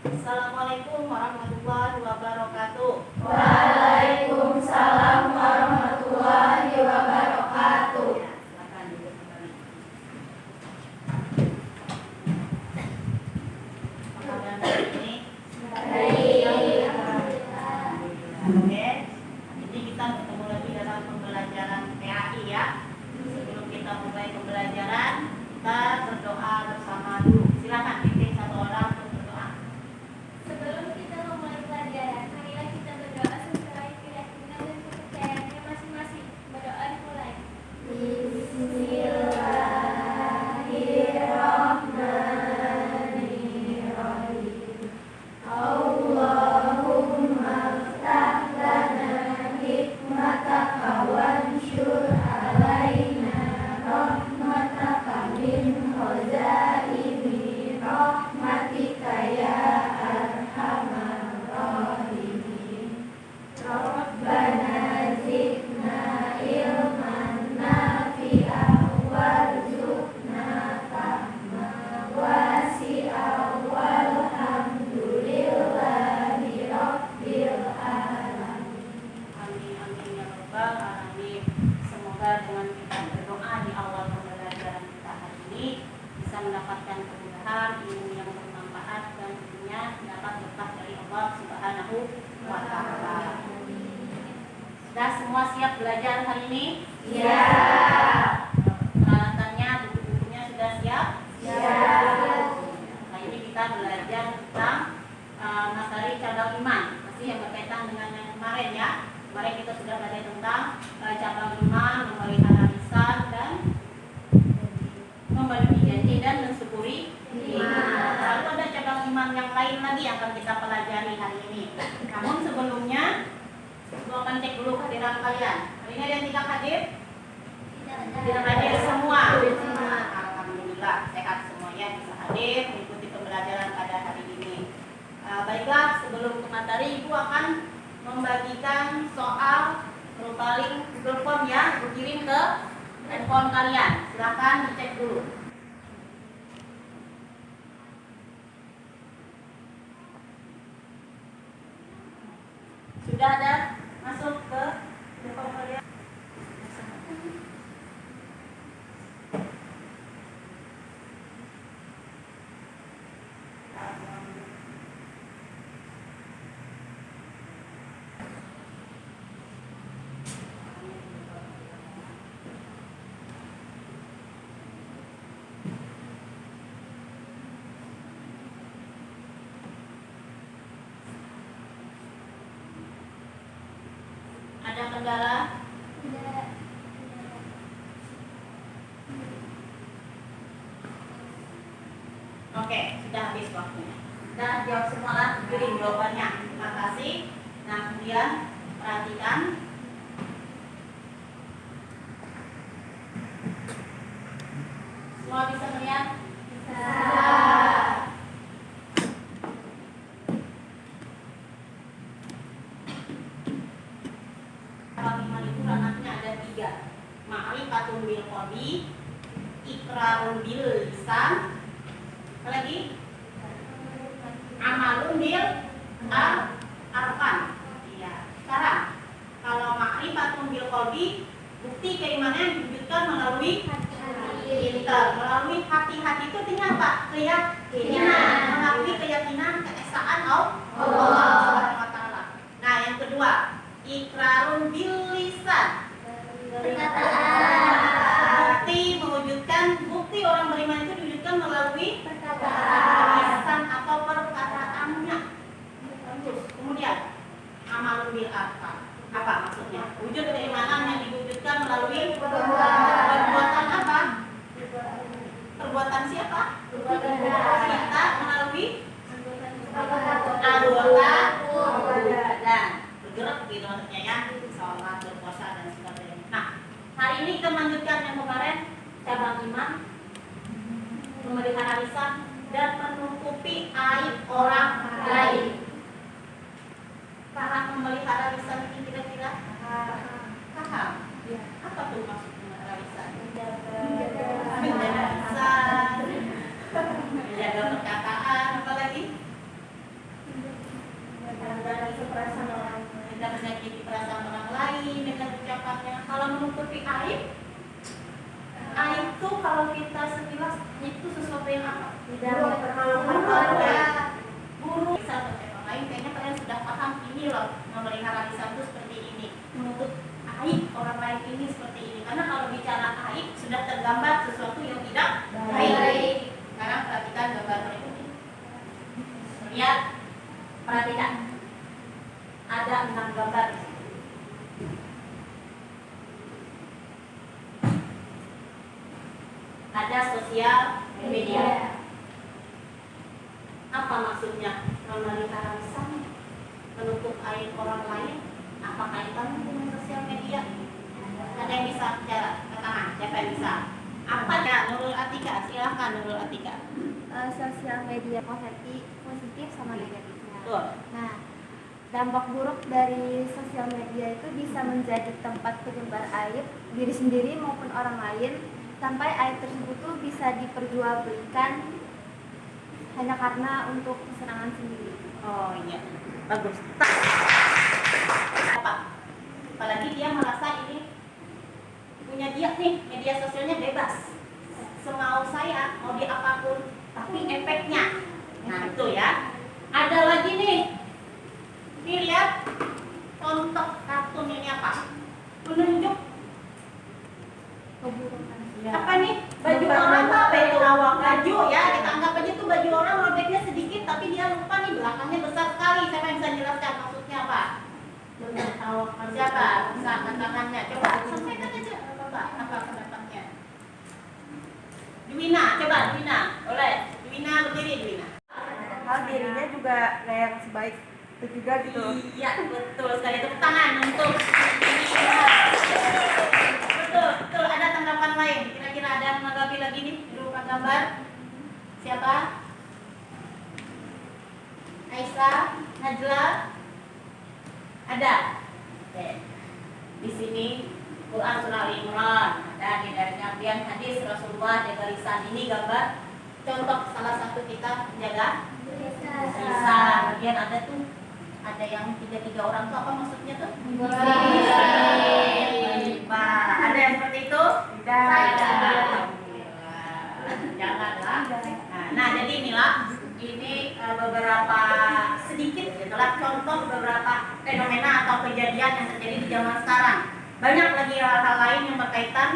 Assalamualaikum warahmatullahi wabarakatuh. Waalaikumsalam warahmatullahi wabarakatuh. Ya, silakan duduk kembali. Apa kabar hari ini? Baik. Oke. Jadi kita bertemu lagi dalam pembelajaran PAI ya. Sebelum kita mulai pembelajaran, kita berdoa bersama dulu. Silakan pilih satu orang untuk berdoa. Sebelum kita memulai pelajaran, marilah kita berdoa sesuai keyakinan dan kepercayaannya masing-masing. Berdoa dimulai. Bismillahirrahmanirrahim. Allahumma ftah lana hikmataka wansyur alaina rahmataka min khazaini rahmatika ya arhamar rahimin. Rabbana zidna ilman nafi'an warzuqna fahma wasi'a walhamdulillahi rabbil alamin. Amin amin ya rabbal alamin. Semoga dengan kita berdoa di awal pembelajaran kita hari ini bisa mendapatkan kemudahan, ilmu yang bermanfaat dan tentunya dapat berkah dari Allah Subhanahu wa taala. Sudah semua siap belajar hari ini? Ya. Peralatannya, buku-bukunya sudah siap? Siap. Nah, ini kita belajar tentang materi cabang iman, masih yang berkaitan dengan yang kemarin ya. Kemarin kita sudah belajar tentang cabang iman, memelihara lisan dan memenuhi janji dan mensyukuri nikmat. Lalu ada cabang iman yang lain lagi yang akan kita pelajari hari ini. Namun sebelumnya, gua akan cek dulu kehadiran kalian. Hari ini ada yang tidak hadir? Tidak hadir semua. Alhamdulillah sehat semuanya, bisa hadir mengikuti pembelajaran pada hari ini. Baiklah, sebelum ke materi, Ibu akan membagikan soal berupa link Google Form ya, Ibu kirim ke handphone kalian. Silahkan dicek dulu. Sudah ada masuk ke handphone kalian? Ada kendala? Oke, sudah habis waktunya. Sudah jawab semua lah, kirim jawabannya. Terima kasih. Nah, kemudian perhatikan. Semua bisa melihat? Cabang iman itu ranahnya ada 3. Ma'rifatun bil qalbi, iqrarun bil lisan, apa lagi? Amalun bil arfan. Iya. Sekarang kalau ma'rifatun bil qalbi, bukti keimanan diwujudkan melalui melalui hati itu artinya apa? Keyakinan. Mengakui keyakinan keesaan Allah Subhanahu wa taala. Nah, yang kedua, iqrarun bil lisan. Bukti orang beriman itu diwujudkan melalui lisan atau perkataannya. Terus kemudian amalun bil arfan. Apa maksudnya? Wujud keimanan yang diwujudkan melalui perbuatan apa? Perbuatan siapa? Kita melalui anggota dan bergerak gitu maksudnya ya, sholat, berpuasa dan sebagainya. Nah, hari ini kita melanjutkan yang kemarin, cabang iman, memelihara lisan dan menutupi aib orang lain. Paham memelihara lisan ini kira-kira? Paham? Apa tuh maksud memelihara lisan? Menjaga lisan, menjaga perkataan, apa lagi? Lihat, perhatikan. Ada 6 gambar di situ. Ada sosial media. Apa maksudnya? Memelihara lisan, menutup aib orang lain. Apa kaitannya dengan sosial media? Ada yang bisa bicara? Tangan, siapa yang bisa? Apa ya? Nurul Atika, silakan Nurul Atika. Sosial media positif sama negatifnya. Betul. Nah, dampak buruk dari sosial media itu bisa menjadi tempat penyebar aib diri sendiri maupun orang lain, sampai aib tersebut tuh bisa diperjualbelikan hanya karena untuk kesenangan sendiri. Oh iya, bagus. Apa? Apalagi dia merasa ini punya dia nih, media sosialnya bebas. Semau saya, mau di apapun, tapi efeknya. Nah itu ya. Ada lagi nih. Ini lihat contoh kartun ini apa? Menunjuk Keburukan. apa nih? Baju orang apa itu? Baju ya, kita anggap aja tuh baju orang robeknya sedikit, tapi dia lupa nih belakangnya besar sekali. Siapa yang bisa jelaskan maksudnya apa? Siapa? Bisa tangannya. Coba sampaikan aja. Apa pendapatnya? Dwina, coba Dwina. Boleh. Dwina berdiri Dwina. Hal dirinya juga kayak yang sebaik itu juga gitu. Iya, betul sekali. Tepuk tangan untuk betul, betul. Ada tanggapan lain? Kira-kira ada yang menanggapi lagi nih? Berupa gambar. Siapa? Aisyah, Najla. Ada. Oke. Di sini Quran surah Al-Imran. Ada di dari Nabian hadis Rasulullah di barisan ini gambar contoh salah satu kita menjaga lisan. Kemudian ada tuh ada yang tiga orang tuh apa maksudnya tuh? Ada yang seperti itu? Tidak. Janganlah. Nah, jadi inilah ini beberapa sedikit gitulah contoh beberapa fenomena atau kejadian yang terjadi di zaman sekarang. Banyak lagi hal-hal lain yang berkaitan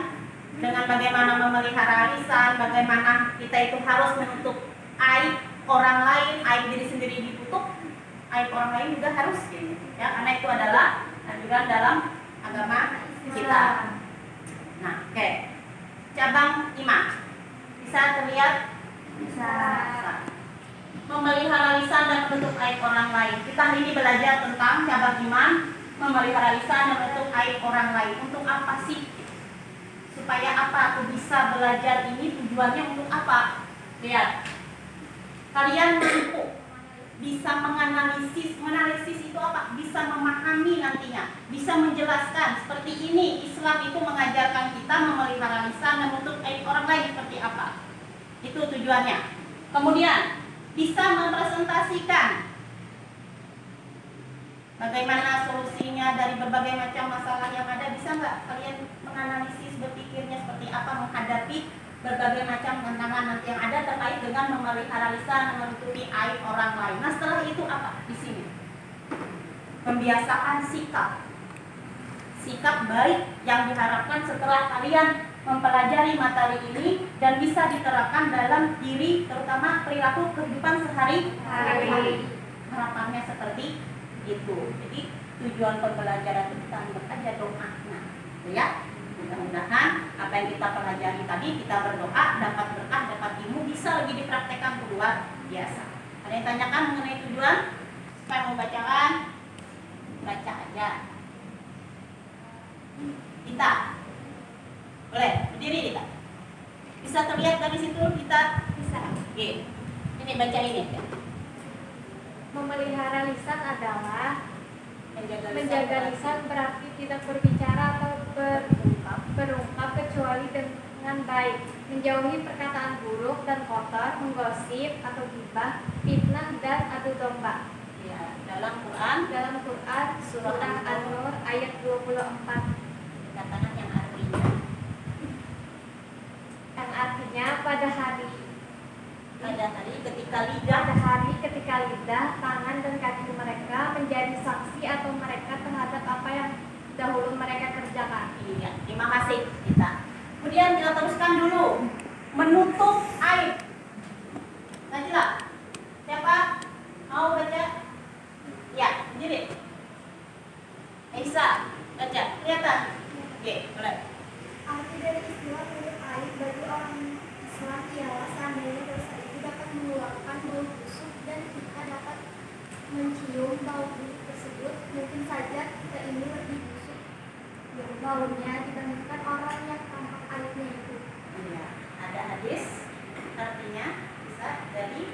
dengan bagaimana memelihara lisan, bagaimana kita itu harus menutup aib orang lain, aib diri sendiri ditutup, aib orang lain juga harus gitu. Ya, karena itu adalah anjuran dalam agama kita. Nah, oke. Cabang 5. Bisa terlihat? Bisa. Memelihara lisan dan menutup aib orang lain. Kita hari ini belajar tentang cabang 5, memelihara lisan dan menutup aib orang lain. Untuk apa sih? Supaya apa aku bisa belajar ini, tujuannya untuk apa? Lihat. Kalian mampu bisa menganalisis itu apa? Bisa memahami nantinya, bisa menjelaskan seperti ini. Islam itu mengajarkan kita memelihara lisan dan menutup aib orang lain seperti apa. Itu tujuannya. Kemudian bisa mempresentasikan bagaimana solusinya dari berbagai macam masalah yang ada. Bisa nggak kalian menganalisis, berpikirnya seperti apa menghadapi berbagai macam tantangan nanti yang ada terkait dengan memelihara lisan dan menutupi aib orang lain. Nah, setelah itu apa di sini? Membiasakan sikap baik yang diharapkan setelah kalian mempelajari materi ini dan bisa diterapkan dalam diri, terutama perilaku kehidupan sehari-hari. Harapannya seperti itu. Jadi tujuan pembelajaran itu kita anggap aja doa. Nah, itu ya. Mudah-mudahan apa yang kita pelajari tadi, kita berdoa, dapat berkah, dapat ilmu, bisa lagi dipraktekkan luar biasa. Ada yang tanyakan mengenai tujuan? Supaya mau bacakan, baca aja. Kita boleh berdiri kita. Bisa terlihat dari situ kita? Bisa. Oke. Ini baca ini. Memelihara lisan adalah Menjaga lisan berarti tidak berbicara atau berungkap kecuali dengan baik, menjauhi perkataan buruk dan kotor, menggosip atau gibah, fitnah dan adu domba. Ya, dalam Quran Surah An-Nur ayat 24. katakan yang artinya pada hari ketika lidah, tangan dan kaki mereka menjadi saksi atau mereka terhadap apa yang dahulu mereka kerjakan. Iya, terima kasih kita. Kemudian kita teruskan dulu menutup aib. Najla, siapa mau Aisyah, baca, kelihatan? Oke, mulai. Arti dari istilah menutup aib bagi orang Islam ialah seandainya dosa itu dapat mengeluarkan bau busuk dan kita dapat mencium bau busuk tersebut, mungkin saja kita ini lebih busuk baunya dibandingkan orang yang tampak aibnya itu. Iya, ada hadis artinya bisa dari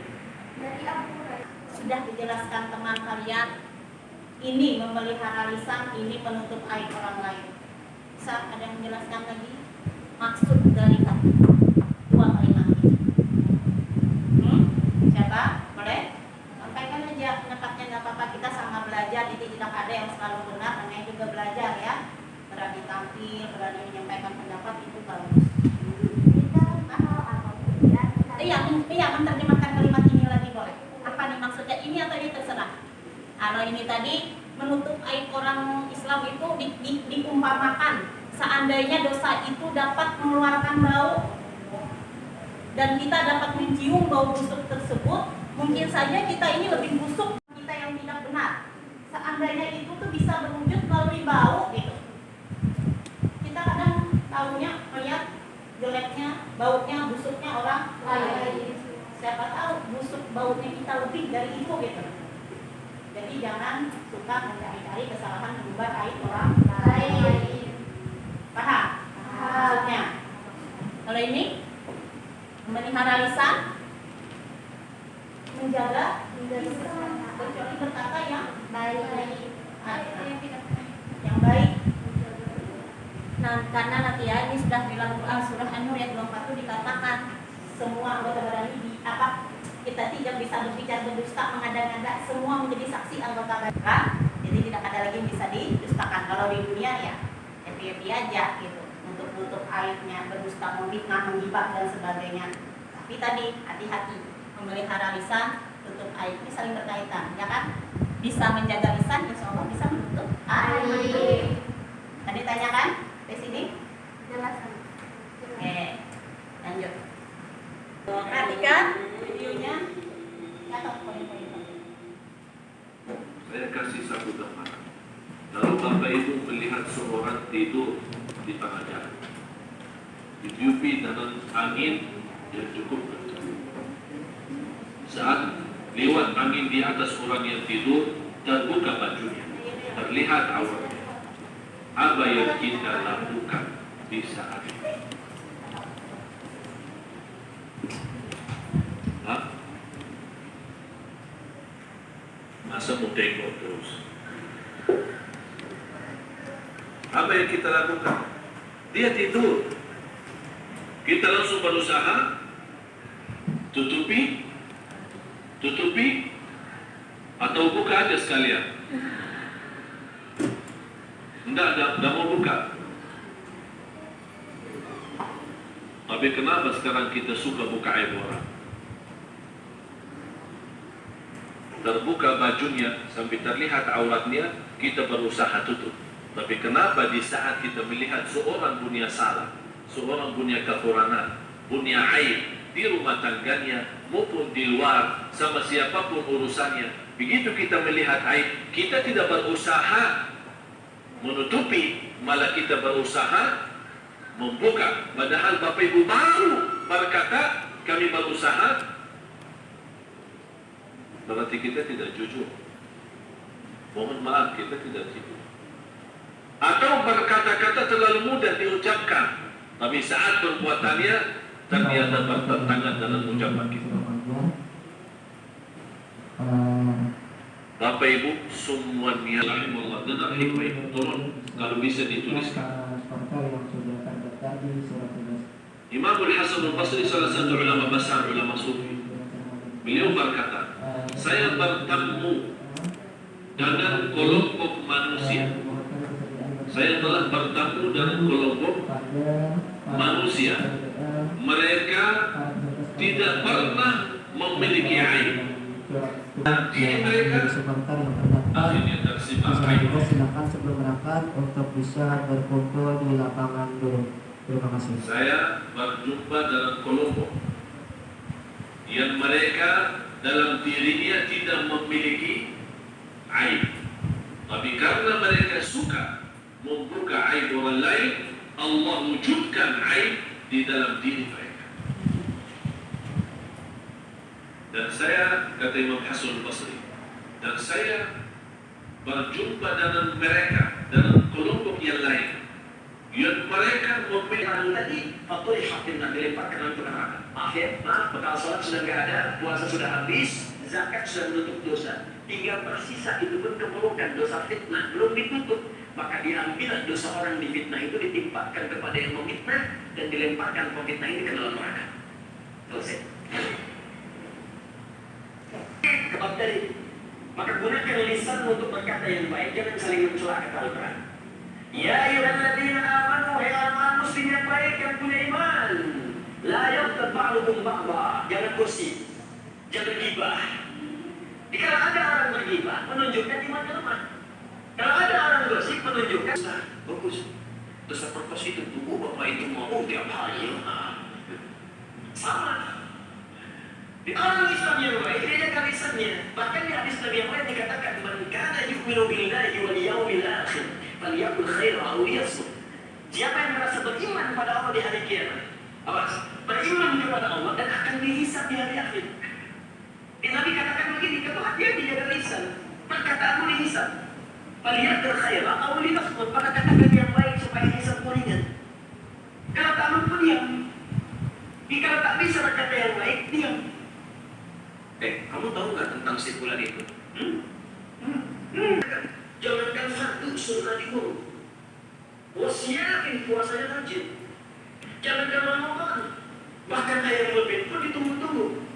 Abu Hurairah. sudah dijelaskan teman kalian. Ini memelihara lisan, ini menutup aib orang lain. Bisa ada yang menjelaskan lagi maksud dari dua kalimat ini? Siapa? Boleh? Sampaikan aja pendapatnya, nggak apa-apa, kita sama belajar, jadi tidak ada yang selalu benar, namanya juga belajar ya. Berani tampil, berani menyampaikan pendapat itu bagus. Kita tahu apa ya? Iya, menerjemahkan kalimat ini lagi boleh. Apa nih maksudnya? Ini atau ini terserah. Kalau ini tadi menutup aib orang Islam itu diumpamakan seandainya dosa itu dapat mengeluarkan bau dan kita dapat mencium bau busuk tersebut, mungkin saja kita ini lebih busuk kita yang tidak benar. Seandainya itu tuh bisa berwujud melalui bau gitu. Kita kadang tahunya melihat jeleknya, baunya, busuknya orang lain. Siapa tahu busuk baunya kita lebih dari itu gitu. Jadi jangan suka mencari-cari kesalahan mengubah aib orang lain. Paham? Maksudnya. Kalau ini memelihara lisan, menjaga lisan, kecuali berkata yang baik, yang baik. Nah, karena nanti ya ini sudah di dalam Quran surah An-Nur ayat 24 itu dikatakan semua anggota badan ini kita tidak bisa berbicara berdusta, mengada-ngada, semua menjadi saksi anggota badan. Jadi tidak ada lagi yang bisa didustakan. Kalau di dunia ya happy aja gitu, untuk tutup aibnya, berdusta, memfitnah, menghibah dan sebagainya. Tapi tadi hati-hati, memelihara lisan, tutup aib, ini saling berkaitan, ya kan? Bisa menjaga lisan, insya Allah bisa menutup aib. Tadi tanyakan di sini? Jelas. Oke, lanjut. Perhatikan videonya. Catat poin-poin. Saya kasih satu gambaran. Kalau Bapak Ibu melihat seorang tidur di tengah jalan, ditiupi dengan angin yang cukup kencang. Saat lewat angin di atas orang yang tidur, terbuka bajunya, terlihat auratnya. Apa yang kita lakukan di saat itu? Masa mau tengok terus? Apa yang kita lakukan? Dia tidur, kita langsung berusaha tutupi, atau buka aja sekalian. Enggak mau buka. Tapi kenapa sekarang kita suka buka aib orang? Terbuka bajunya sampai terlihat auratnya, kita berusaha tutup. Tapi kenapa di saat kita melihat seorang punya salah, seorang punya kekurangan, punya aib di rumah tangganya maupun di luar, sama siapapun urusannya, begitu kita melihat aib, kita tidak berusaha menutupi, malah kita berusaha membuka. Padahal Bapak Ibu baru berkata kami berusaha, berarti kita tidak jujur. Mohon maaf, kita tidak jujur. Atau berkata-kata terlalu mudah diucapkan, tapi saat perbuatannya ternyata bertentangan dengan ucapan kita. Bapak Ibu semuanya, Allah dengar hikmah itu turun kalau bisa dituliskan. Imam Al-Hasan Al-Basri salah satu ulama besar, ulama sufi. Beliau berkata, saya bertemu dengan kelompok manusia. Saya telah bertemu dengan kelompok manusia. Mereka tidak pernah memiliki aib. Diri mereka akhirnya tersimpan aib. Silakan sebelum berangkat untuk bisa berkumpul di lapangan dulu. Terima kasih. Saya berjumpa dengan kelompok yang mereka dalam dirinya tidak memiliki aib, tapi karena mereka suka aib orang lain, Allah wujudkan aib di dalam diri mereka. Dan saya, kata Imam Hasan Basri, dan saya berjumpa dengan mereka, dengan kelompok yang lain, yang mereka memilih tadi faktor hakim dilemparkan ke neraka. Akhir, maaf, bekal sholat sudah nggak ada, puasa sudah habis, zakat sudah menutup dosa. Tinggal tersisa itu pun keburukan, dosa fitnah belum ditutup. Maka diambil dosa orang di fitnah itu ditimpakan kepada yang memfitnah dan dilemparkan pemfitnah ini ke dalam neraka. Selesai. Kebab dari maka gunakan lisan untuk berkata yang baik, jangan saling mencela kata Al-Quran. Ya ayyuhalladzina amanu, hai orang muslim yang baik yang punya iman, la yaghtab ba'dukum ba'dha, jangan gosip, jangan gibah. Jika ada orang bergibah, menunjukkan imannya lemah. Kalau ada orang gosip, menunjukkan bagus. Dosa perkos itu tubuh bapak itu mau tiap hari. Sama. Di orang Islam yang baik, dia jaga lisannya. Bahkan di hadis Nabi yang lain dikatakan, man kana yu'minu billahi wal yawmil akhir, falyaqul khairan aw liyasmut. Siapa yang merasa beriman pada Allah di hari kiamat, awas, beriman kepada Allah dan akan dihisab di hari akhir. Di Nabi katakan begini, kalau dia dijaga lisan, perkataanmu dihisab. Falyaqul khairan aw liyasmut, maka katakan yang baik supaya hisabmu ringan. Kalau tak mampu diam. Jika tak bisa berkata yang baik, diam. Kamu tahu nggak tentang si fulan itu? Jangankan satu sunnah dibunuh. Wasiatin puasanya rajin. Jangankan Ramadan. Bahkan ayam lebih pun ditunggu-tunggu.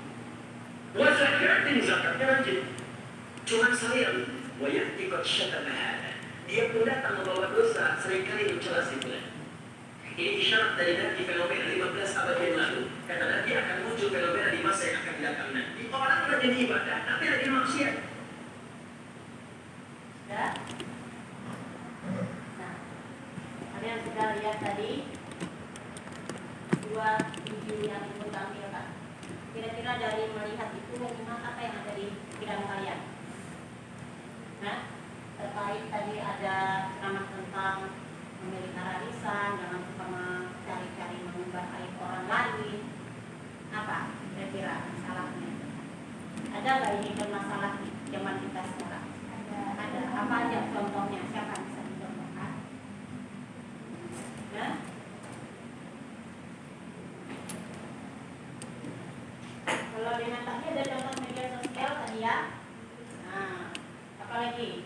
Wazakatin zakatnya rajin. Cuma sayang, wayati qad syatamaha. Dia pun datang membawa dosa, seringkali mencela si fulan. Ini isyarat dari Nabi fenomena 15 abad yang lalu. Kata Nabi akan muncul fenomena di masa yang akan datang nanti. Orang rajin ibadah, tapi lagi maksiat. Sudah? Nah, kalian sudah lihat tadi dua video yang ibu tampilkan. Kira-kira dari melihat itu, apa yang ada di pikiran kalian? Nah, terkait tadi ada ceramah tentang memelihara lisan, jangan suka mencari-cari mengubah aib orang lain. Apa kira-kira masalahnya? Ada nggak ini bermasalah di zaman kita sekarang? Ada. Apa aja contohnya? Siapa bisa dicontohkan? Nah, kalau dengan tadi ada contoh media sosial tadi ya. Nah, apa lagi?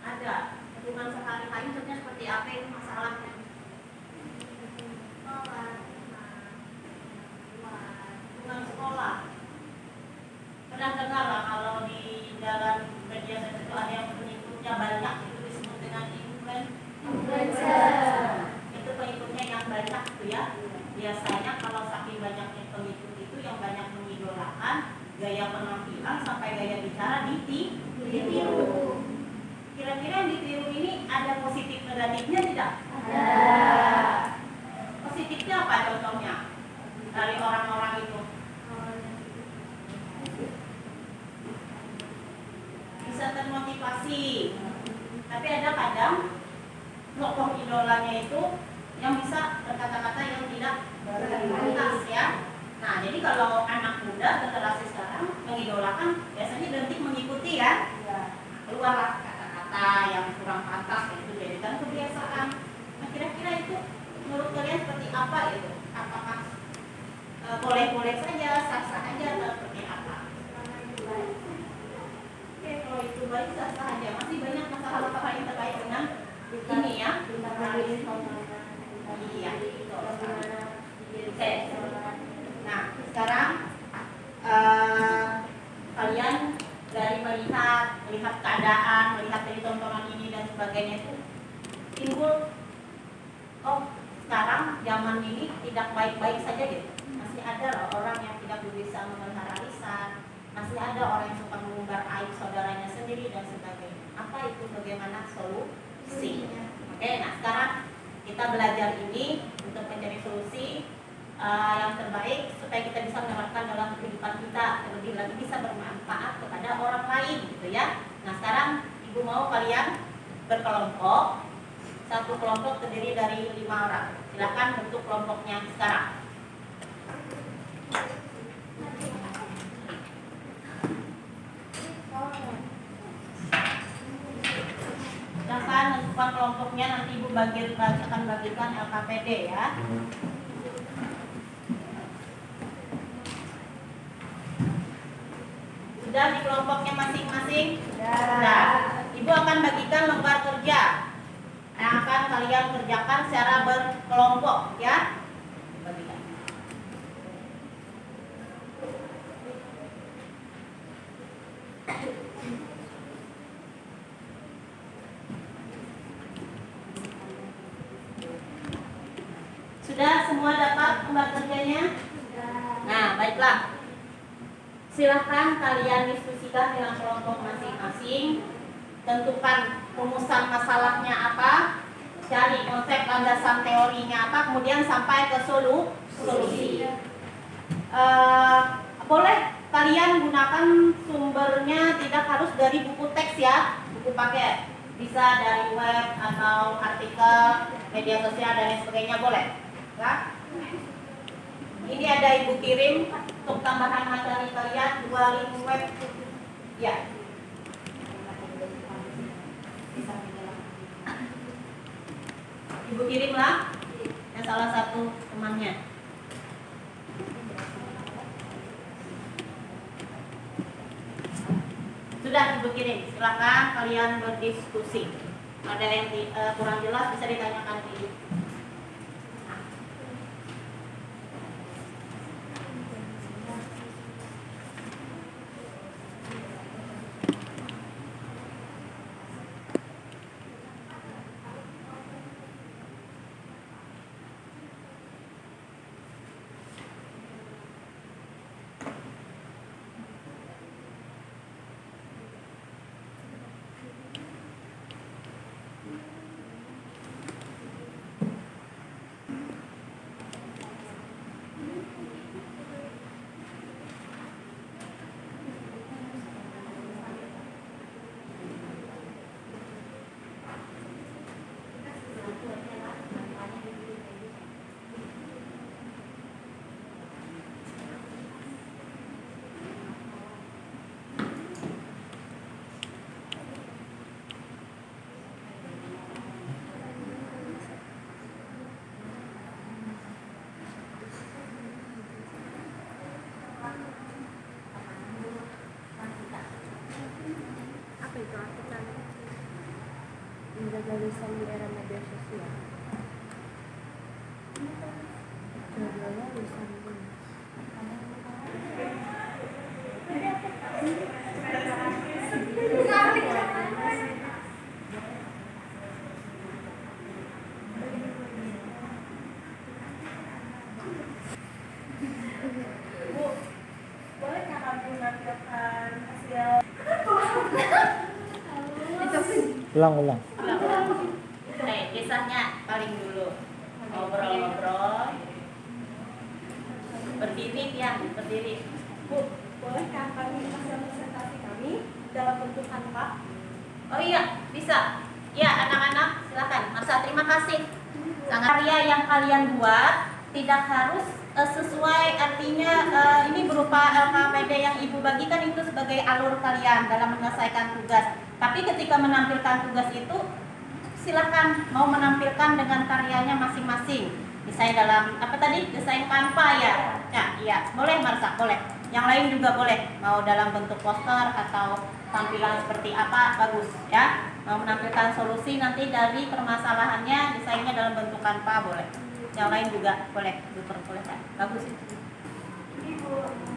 Ada hubungan sehari-hari, maksudnya seperti apa itu masalahnya? Hubungan sekolah. Pernah dengar lah kalau di dalam media sosial itu ada yang pengikutnya banyak, itu disebut dengan influencer. Itu pengikutnya yang banyak itu ya. Biasanya kalau saking banyaknya pengikut itu yang banyak mengidolakan gaya penampilan sampai gaya bicara ditiru. Kira-kira yang ditiru ini ada positif negatifnya tidak? Ada. Positifnya apa contohnya dari orang-orang itu? Bisa termotivasi. Tapi ada kadang tokoh idolanya itu yang bisa berkata-kata yang tidak berkualitas ya. Nah, jadi kalau anak muda generasi sekarang mengidolakan biasanya identik mengikuti ya. Keluar yang kurang pantas itu jadikan kebiasaan. Nah, kira-kira itu menurut kalian seperti apa itu? Apakah boleh-boleh saja, sah-sah aja atau seperti apa? Oke, kalau itu baik sah-sah aja. Masih banyak masalah-masalah yang terkait dengan ini ya. Iya, itu. Oke. Nah, sekarang kalian dari melihat keadaan, melihat dari tontonan ini dan sebagainya itu timbul, oh sekarang zaman ini tidak baik-baik saja gitu. Masih ada loh orang yang tidak bisa memelihara lisan, masih ada orang yang suka mengumbar aib saudaranya sendiri dan sebagainya. Apa itu, bagaimana solusinya? Oke, nah sekarang kita belajar ini untuk mencari solusi yang terbaik supaya kita bisa menerapkan dalam kehidupan kita, terlebih lagi bisa bermanfaat kepada orang lain gitu ya. Nah sekarang ibu mau kalian berkelompok. Satu kelompok terdiri dari 5 orang. Silakan bentuk kelompoknya sekarang. Silakan tentukan kelompoknya, nanti ibu akan bagikan LKPD ya. Sudah di kelompoknya masing-masing? Sudah. Ibu akan bagikan lembar kerja yang akan kalian kerjakan secara berkelompok ya. Bagikan. Sudah semua dapat lembar kerjanya? Nah, baiklah. Silahkan kalian diskusikan dengan kelompok masing-masing. Tentukan rumusan masalahnya apa, cari konsep landasan teorinya apa, kemudian sampai ke solusi. Boleh kalian gunakan sumbernya tidak harus dari buku teks ya, buku paket. Bisa dari web atau artikel, media sosial dan lain sebagainya boleh. Ya? Ini ada ibu kirim untuk tambahan materi kalian 2 link web. Ya. Ibu kirimlah yang salah satu temannya. Sudah ibu kirim. Silakan kalian berdiskusi. Ada yang kurang jelas bisa ditanyakan ke ibu. Menjaga lisan di era media sosial. Jagalah lisan dulu. Bu, bolehkah kami menampilkan hasil? Ulang. Kisahnya paling dulu. Ngobrol-ngobrol. Berdiri, Tian, berdiri. Bu, bolehkah kami hasil presentasi kami dalam bentuk kanvas? Oh iya, bisa. Ya, anak-anak, silakan. Masa terima kasih. Sangat karya yang kalian buat tidak harus sesuai, artinya ini berupa LKPD yang ibu bagikan itu sebagai alur kalian dalam menyelesaikan tugas. Tapi ketika menampilkan tugas itu silakan mau menampilkan dengan karyanya masing-masing. Misalnya dalam apa tadi, desain Canva ya. Ya, iya, boleh Marsa, boleh. Yang lain juga boleh. Mau dalam bentuk poster atau tampilan seperti apa, bagus ya. Mau menampilkan solusi nanti dari permasalahannya, desainnya dalam bentuk Canva boleh. Yang lain juga boleh, diperbolehkan. Bagus. Ibu.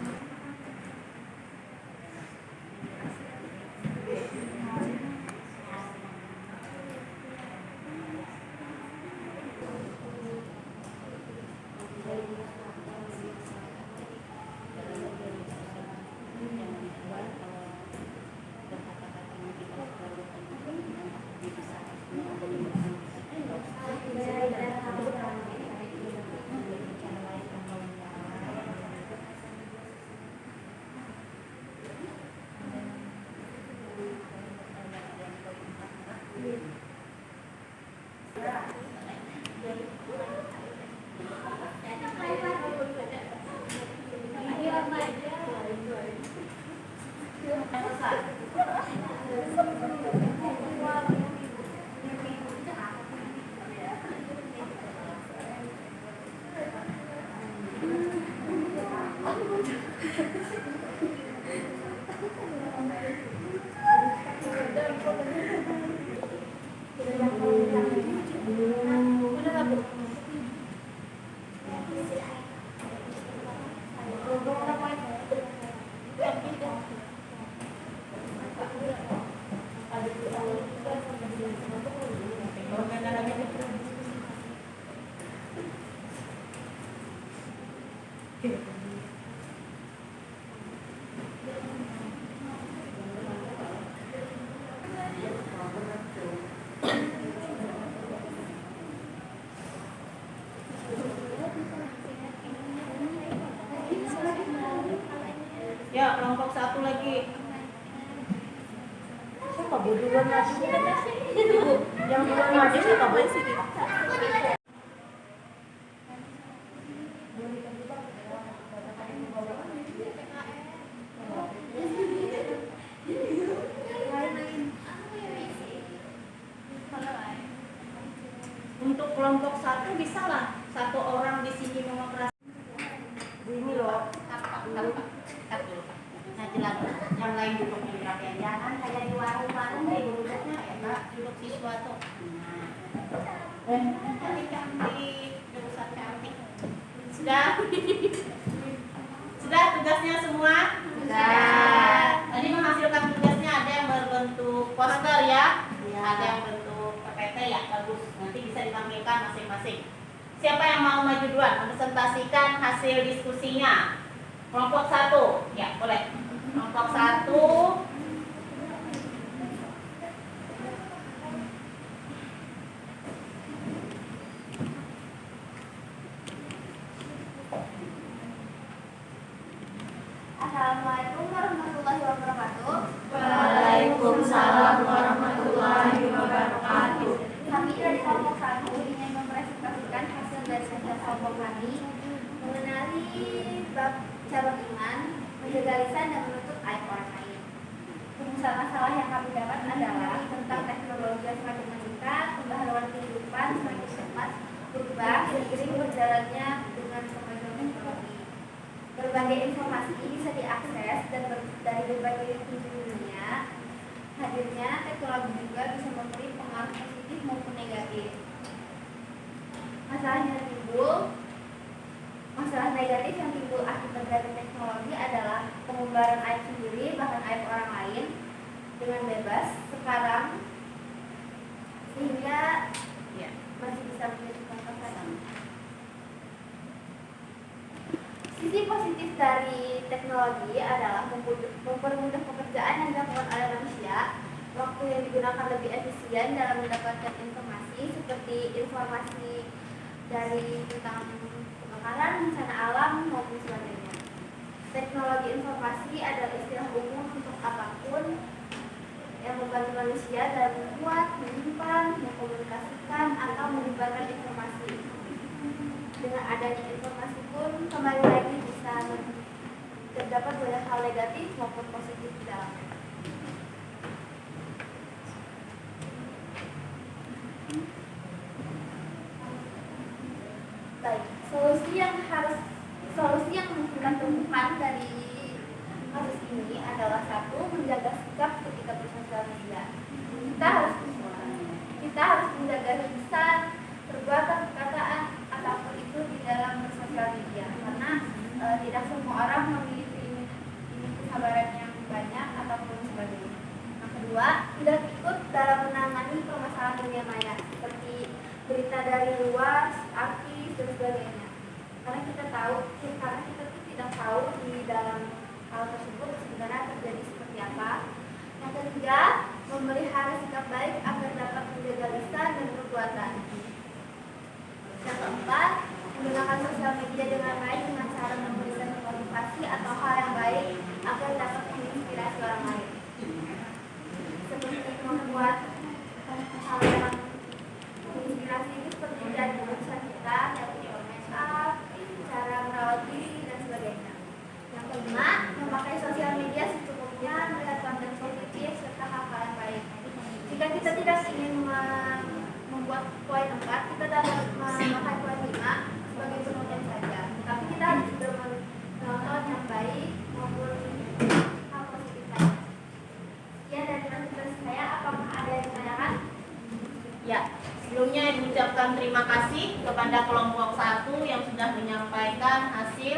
Ya, kelompok 1 lagi. Siapa duluan maju? Yang duluan maju siapa boleh sih? Untuk kelompok 1 bisa lah 1 orang di sini mengoperasi. Ini loh. Nah, jelas yang lain duduk di belakang, jangan kayak di warung-warung deh duduknya enak, duduk siswa tuh. Nah, cantik, jurusan cantik. Sudah? Sudah tugasnya semua? Sudah. Tadi menghasilkan tugasnya ada yang berbentuk poster ya, ada yang bentuk PPT ya, bagus. Nanti bisa ditampilkan masing-masing. Siapa yang mau maju duluan mempresentasikan hasil diskusinya? Kelompok 1, ya boleh. Kelompok 1. Assalamualaikum warahmatullahi wabarakatuh. Waalaikumsalam warahmatullahi wabarakatuh. Kami dari kelompok 1 ingin mempresentasikan hasil dari kajian kelompok kami mengenali bab cabang iman, menjaga lisan dan menutup aib orang lain. Masalah-masalah yang kami dapat adalah tentang teknologi yang semakin meningkat, pembaharuan kehidupan semakin cepat berubah seiring berjalannya dengan kemajuan teknologi. Berbagai informasi bisa diakses dan dari berbagai penjuru dunia. Hadirnya teknologi juga bisa memberi pengaruh positif maupun negatif. Masalah negatif yang timbul akibat dari teknologi adalah pengumbaran aib sendiri bahkan aib orang lain dengan bebas sekarang, sehingga Ya. masih bisa menjadi konten. Sisi positif dari teknologi adalah mempermudah pekerjaan yang dilakukan oleh manusia. Waktu yang digunakan lebih efisien dalam mendapatkan informasi seperti informasi dari tentang kebakaran, bencana alam maupun sebagainya. Teknologi informasi adalah istilah umum untuk apapun yang membantu manusia dalam membuat, menyimpan, mengkomunikasikan atau menyebarkan informasi. Dengan adanya informasi pun kembali lagi bisa terdapat banyak hal negatif maupun positif di dalamnya. Baik, solusi yang kita temukan dari kasus ini adalah 1, menjaga sikap ketika bersosial media. Kita harus menjaga lisan, perbuatan, perkataan apapun itu di dalam bersosial media, karena tidak semua orang memiliki ini kesabaran yang banyak ataupun sebagainya. Yang kedua, tidak ikut dalam menangani permasalahan dunia maya seperti berita dari luar, artis dan sebagainya. Karena kita tuh tidak tahu di dalam hal tersebut sebenarnya terjadi seperti apa. Yang ketiga, memelihara sikap baik agar dapat menjaga lisan dan perbuatan. Yang keempat, menggunakan sosial media dengan baik dengan cara memberikan motivasi atau hal yang baik agar dapat menginspirasi orang lain. Seperti membuat hal yang menginspirasi itu seperti dari tulisan kita, dari make up, cara merawat diri dan sebagainya. Yang kelima, memakai sosial media secukupnya, melihat konten positif serta hal-hal yang baik. Jika kita tidak ingin membuat poin 4, kita dapat memakai poin 5 sebagai penutup saja. Tapi kita harus juga menonton yang baik maupun hal positif saja. Sekian dari presentasi saya. Apakah ada yang ditanyakan? Ya, sebelumnya diucapkan terima kasih kepada kelompok 1 yang sudah menyampaikan hasil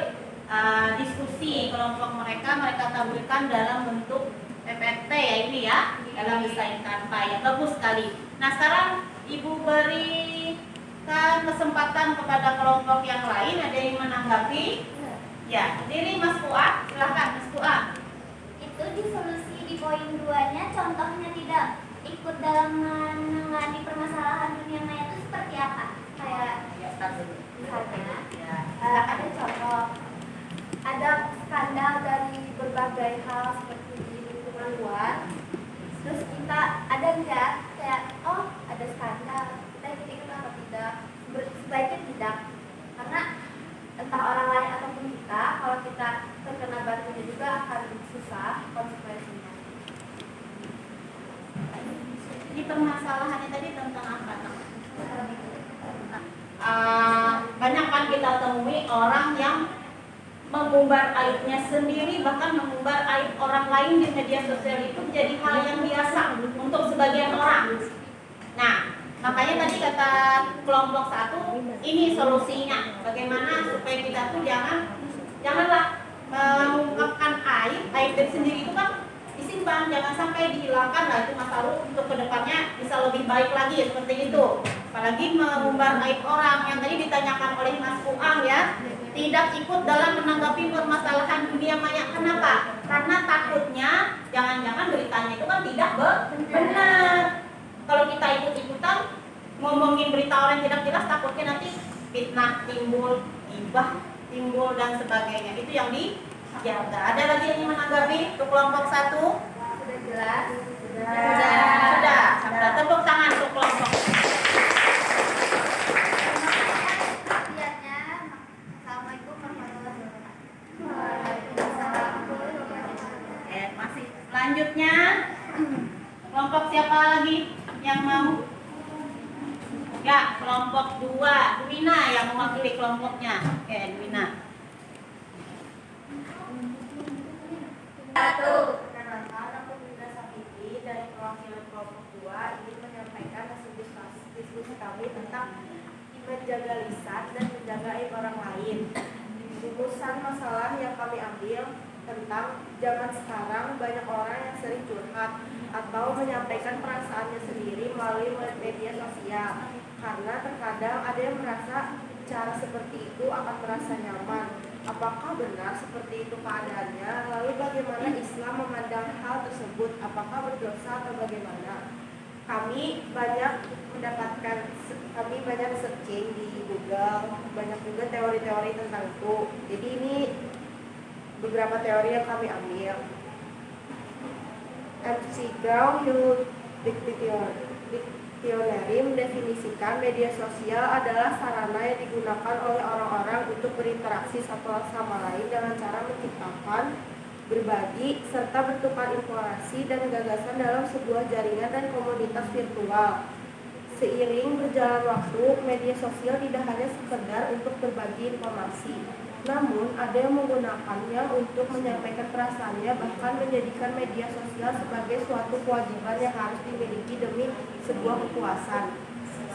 diskusi kelompok mereka tampilkan dalam bentuk PPT ya ini ya, dalam desain Canva ya, bagus sekali. Nah sekarang Ibu berikan kesempatan kepada kelompok yang lain, ada yang menanggapi? Ya, diri Mas Fuad, silahkan Mas Fuad. Itu di solusi di poin 2-nya contohnya tidak ikut dalam menangani permasalahan dunia maya itu seperti apa? Kayak Ya, start dulu. misalnya Ya. ada contoh, ada skandal dari berbagai berbagai hal seperti di lingkungan luar, terus kita ada nggak kayak oh ada skandal, kita ikut atau tidak? Sebaiknya tidak, karena entah orang lain ataupun kita, kalau kita terkena batunya juga akan susah konsekuensinya. Jadi permasalahannya tadi tentang apa? Banyak kan kita temui orang yang mengumbar aibnya sendiri, bahkan mengumbar aib orang lain di media sosial itu menjadi hal yang biasa untuk sebagian orang. Nah, makanya tadi kata kelompok 1, ini solusinya. Bagaimana supaya kita tuh janganlah mengungkapkan aib diri sendiri itu kan disimpan, jangan sampai dihilangkan lah, itu masa lalu untuk kedepannya bisa lebih baik lagi seperti itu. Apalagi mengumbar aib orang yang tadi ditanyakan oleh Mas Uang ya, tidak ikut dalam menanggapi permasalahan dunia maya. Kenapa? Karena takutnya jangan-jangan beritanya itu kan tidak benar. Kalau kita ikut-ikutan ngomongin berita orang yang tidak jelas, takutnya nanti fitnah timbul, gibah timbul dan sebagainya. Itu yang dijaga. Ada lagi yang ingin menanggapi ke kelompok 1? Sudah jelas? Sudah. Tepuk tangan untuk kelompok. Assalamualaikum warahmatullahi wabarakatuh. Masih lanjutnya kelompok siapa lagi yang mau? Ya, kelompok 2, Dwina yang mewakili kelompoknya. Oke, Dwina. Perkenalkan, aku Dinda Safitri dari perwakilan kelompok 2 ingin menyampaikan hasil diskusi kami tentang menjaga lisan dan menjaga aib orang lain. Rumusan masalah yang kami ambil tentang zaman sekarang banyak orang yang sering curhat atau menyampaikan perasaannya sendiri melalui media sosial, karena terkadang ada yang merasa cara seperti itu akan merasa nyaman. Apakah benar seperti itu keadaannya? Lalu bagaimana Islam memandang hal tersebut? Apakah berdosa atau bagaimana? Kami banyak searching di Google, banyak juga teori-teori tentang itu. Jadi ini beberapa teori yang kami ambil. MC Grau Dictionary mendefinisikan media sosial adalah sarana yang digunakan oleh orang-orang untuk berinteraksi satu sama lain dengan cara menciptakan, berbagi, serta bertukar informasi dan gagasan dalam sebuah jaringan dan komunitas virtual. Seiring berjalan waktu, media sosial tidak hanya sekedar untuk berbagi informasi, namun ada yang menggunakannya untuk menyampaikan perasaannya, bahkan menjadikan media sosial sebagai suatu kewajiban yang harus dimiliki demi sebuah kepuasan.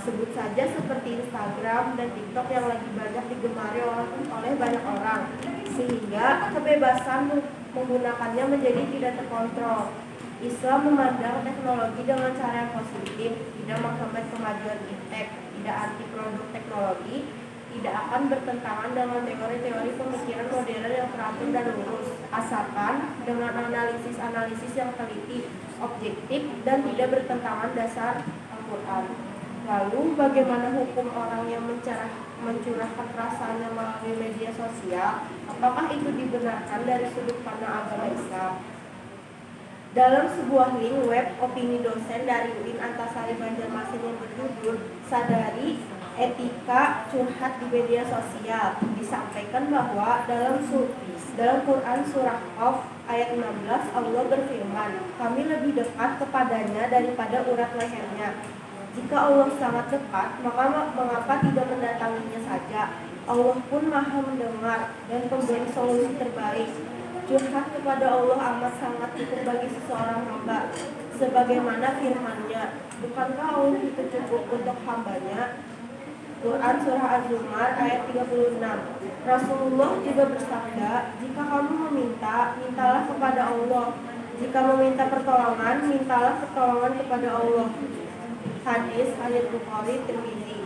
Sebut saja seperti Instagram dan TikTok yang lagi banyak digemari oleh banyak orang, sehingga kebebasan menggunakannya menjadi tidak terkontrol. Islam memandang teknologi dengan cara yang positif, tidak menghambat kemajuan iptek, tidak anti produk teknologi, tidak akan bertentangan dengan teori-teori pemikiran modern yang teratur dan lurus, asalkan dengan analisis-analisis yang teliti, objektif, dan tidak bertentangan dasar Al-Quran. Lalu bagaimana hukum orang yang mencurahkan perasaannya melalui media sosial? Apakah itu dibenarkan dari sudut pandang agama Islam? Dalam sebuah link web opini dosen dari UIN Antasari Banjarmasin yang berjudul Sadari Etika Curhat di Media Sosial, disampaikan bahwa dalam Quran surah Qaf ayat 16 Allah berfirman, "Kami lebih dekat kepadanya daripada urat lehernya." Jika Allah sangat dekat, maka mengapa tidak mendatanginya saja? Allah pun Maha mendengar dan pemberi solusi terbaik. Curhat kepada Allah amat sangat cukup bagi seseorang hamba. Sebagaimana firman-Nya, bukankah Allah itu cukup untuk hambanya? Quran Surah Az-Zumar ayat 36. Rasulullah juga bersabda, jika kamu meminta, mintalah kepada Allah. Jika meminta pertolongan, mintalah pertolongan kepada Allah. Hadis Sahih Bukhari Tirmizi.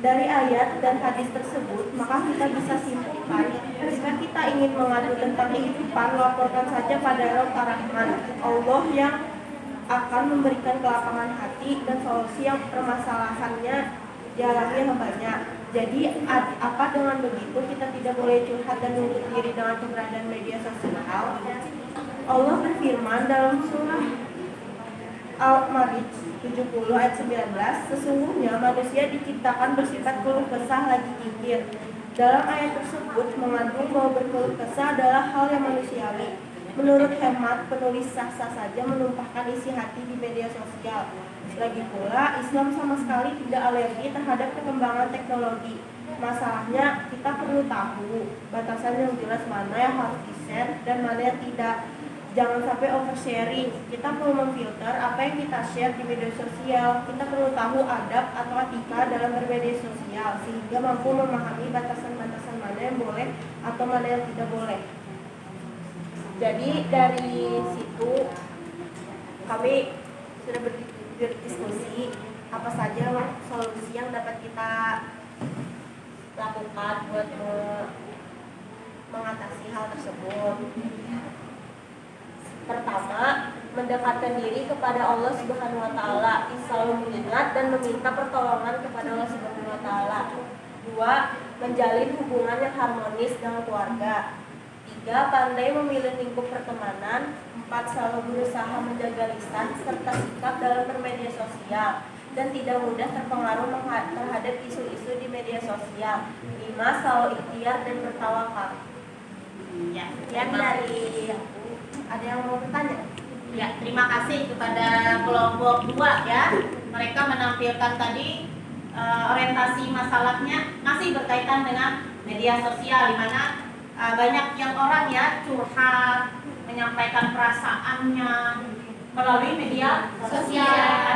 Dari ayat dan hadis tersebut, maka kita bisa simpulkan, jika kita ingin mengadu tentang kehidupan, laporkan saja pada Rabb Ar-Rahman, Allah yang akan memberikan kelapangan hati dan solusi yang permasalahannya dialami hambanya. Jadi apa dengan begitu kita tidak boleh curhat dan menutup diri dengan keberadaan media sosial? Allah berfirman dalam surah Al-Ma'id 70 ayat 19, sesungguhnya manusia diciptakan bersifat keluh kesah lagi kikir. Dalam ayat tersebut mengandung bahwa berkeluh kesah adalah hal yang manusiawi. Menurut hemat penulis sah-sah saja menumpahkan isi hati di media sosial. Lagi pula, Islam sama sekali tidak alergi terhadap perkembangan teknologi. Masalahnya, kita perlu tahu batasan yang jelas mana yang harus di-share dan mana yang tidak. Jangan sampai oversharing. Kita perlu memfilter apa yang kita share di media sosial. Kita perlu tahu adab atau etika dalam bermedia sosial sehingga mampu memahami batasan-batasan mana yang boleh atau mana yang tidak boleh. Jadi dari situ kami sudah berdiskusi apa saja solusi yang dapat kita lakukan buat mengatasi hal tersebut. Pertama, mendekatkan diri kepada Allah Subhanahu wa taala, selalu mengingat dan meminta pertolongan kepada Allah Subhanahu wa taala. 2, menjalin hubungan yang harmonis dengan keluarga. 3, pandai memilih lingkup pertemanan. 4, selalu berusaha menjaga lisan serta sikap dalam bermedia sosial dan tidak mudah terpengaruh terhadap isu-isu di media sosial. 5, selalu ikhtiar dan bertawakal. Ya, Yang dari ada yang mau bertanya? ya, terima kasih kepada kelompok 2 ya. Mereka menampilkan tadi orientasi masalahnya masih berkaitan dengan media sosial, di mana banyak yang orang ya curhat, menyampaikan perasaannya melalui media sosial.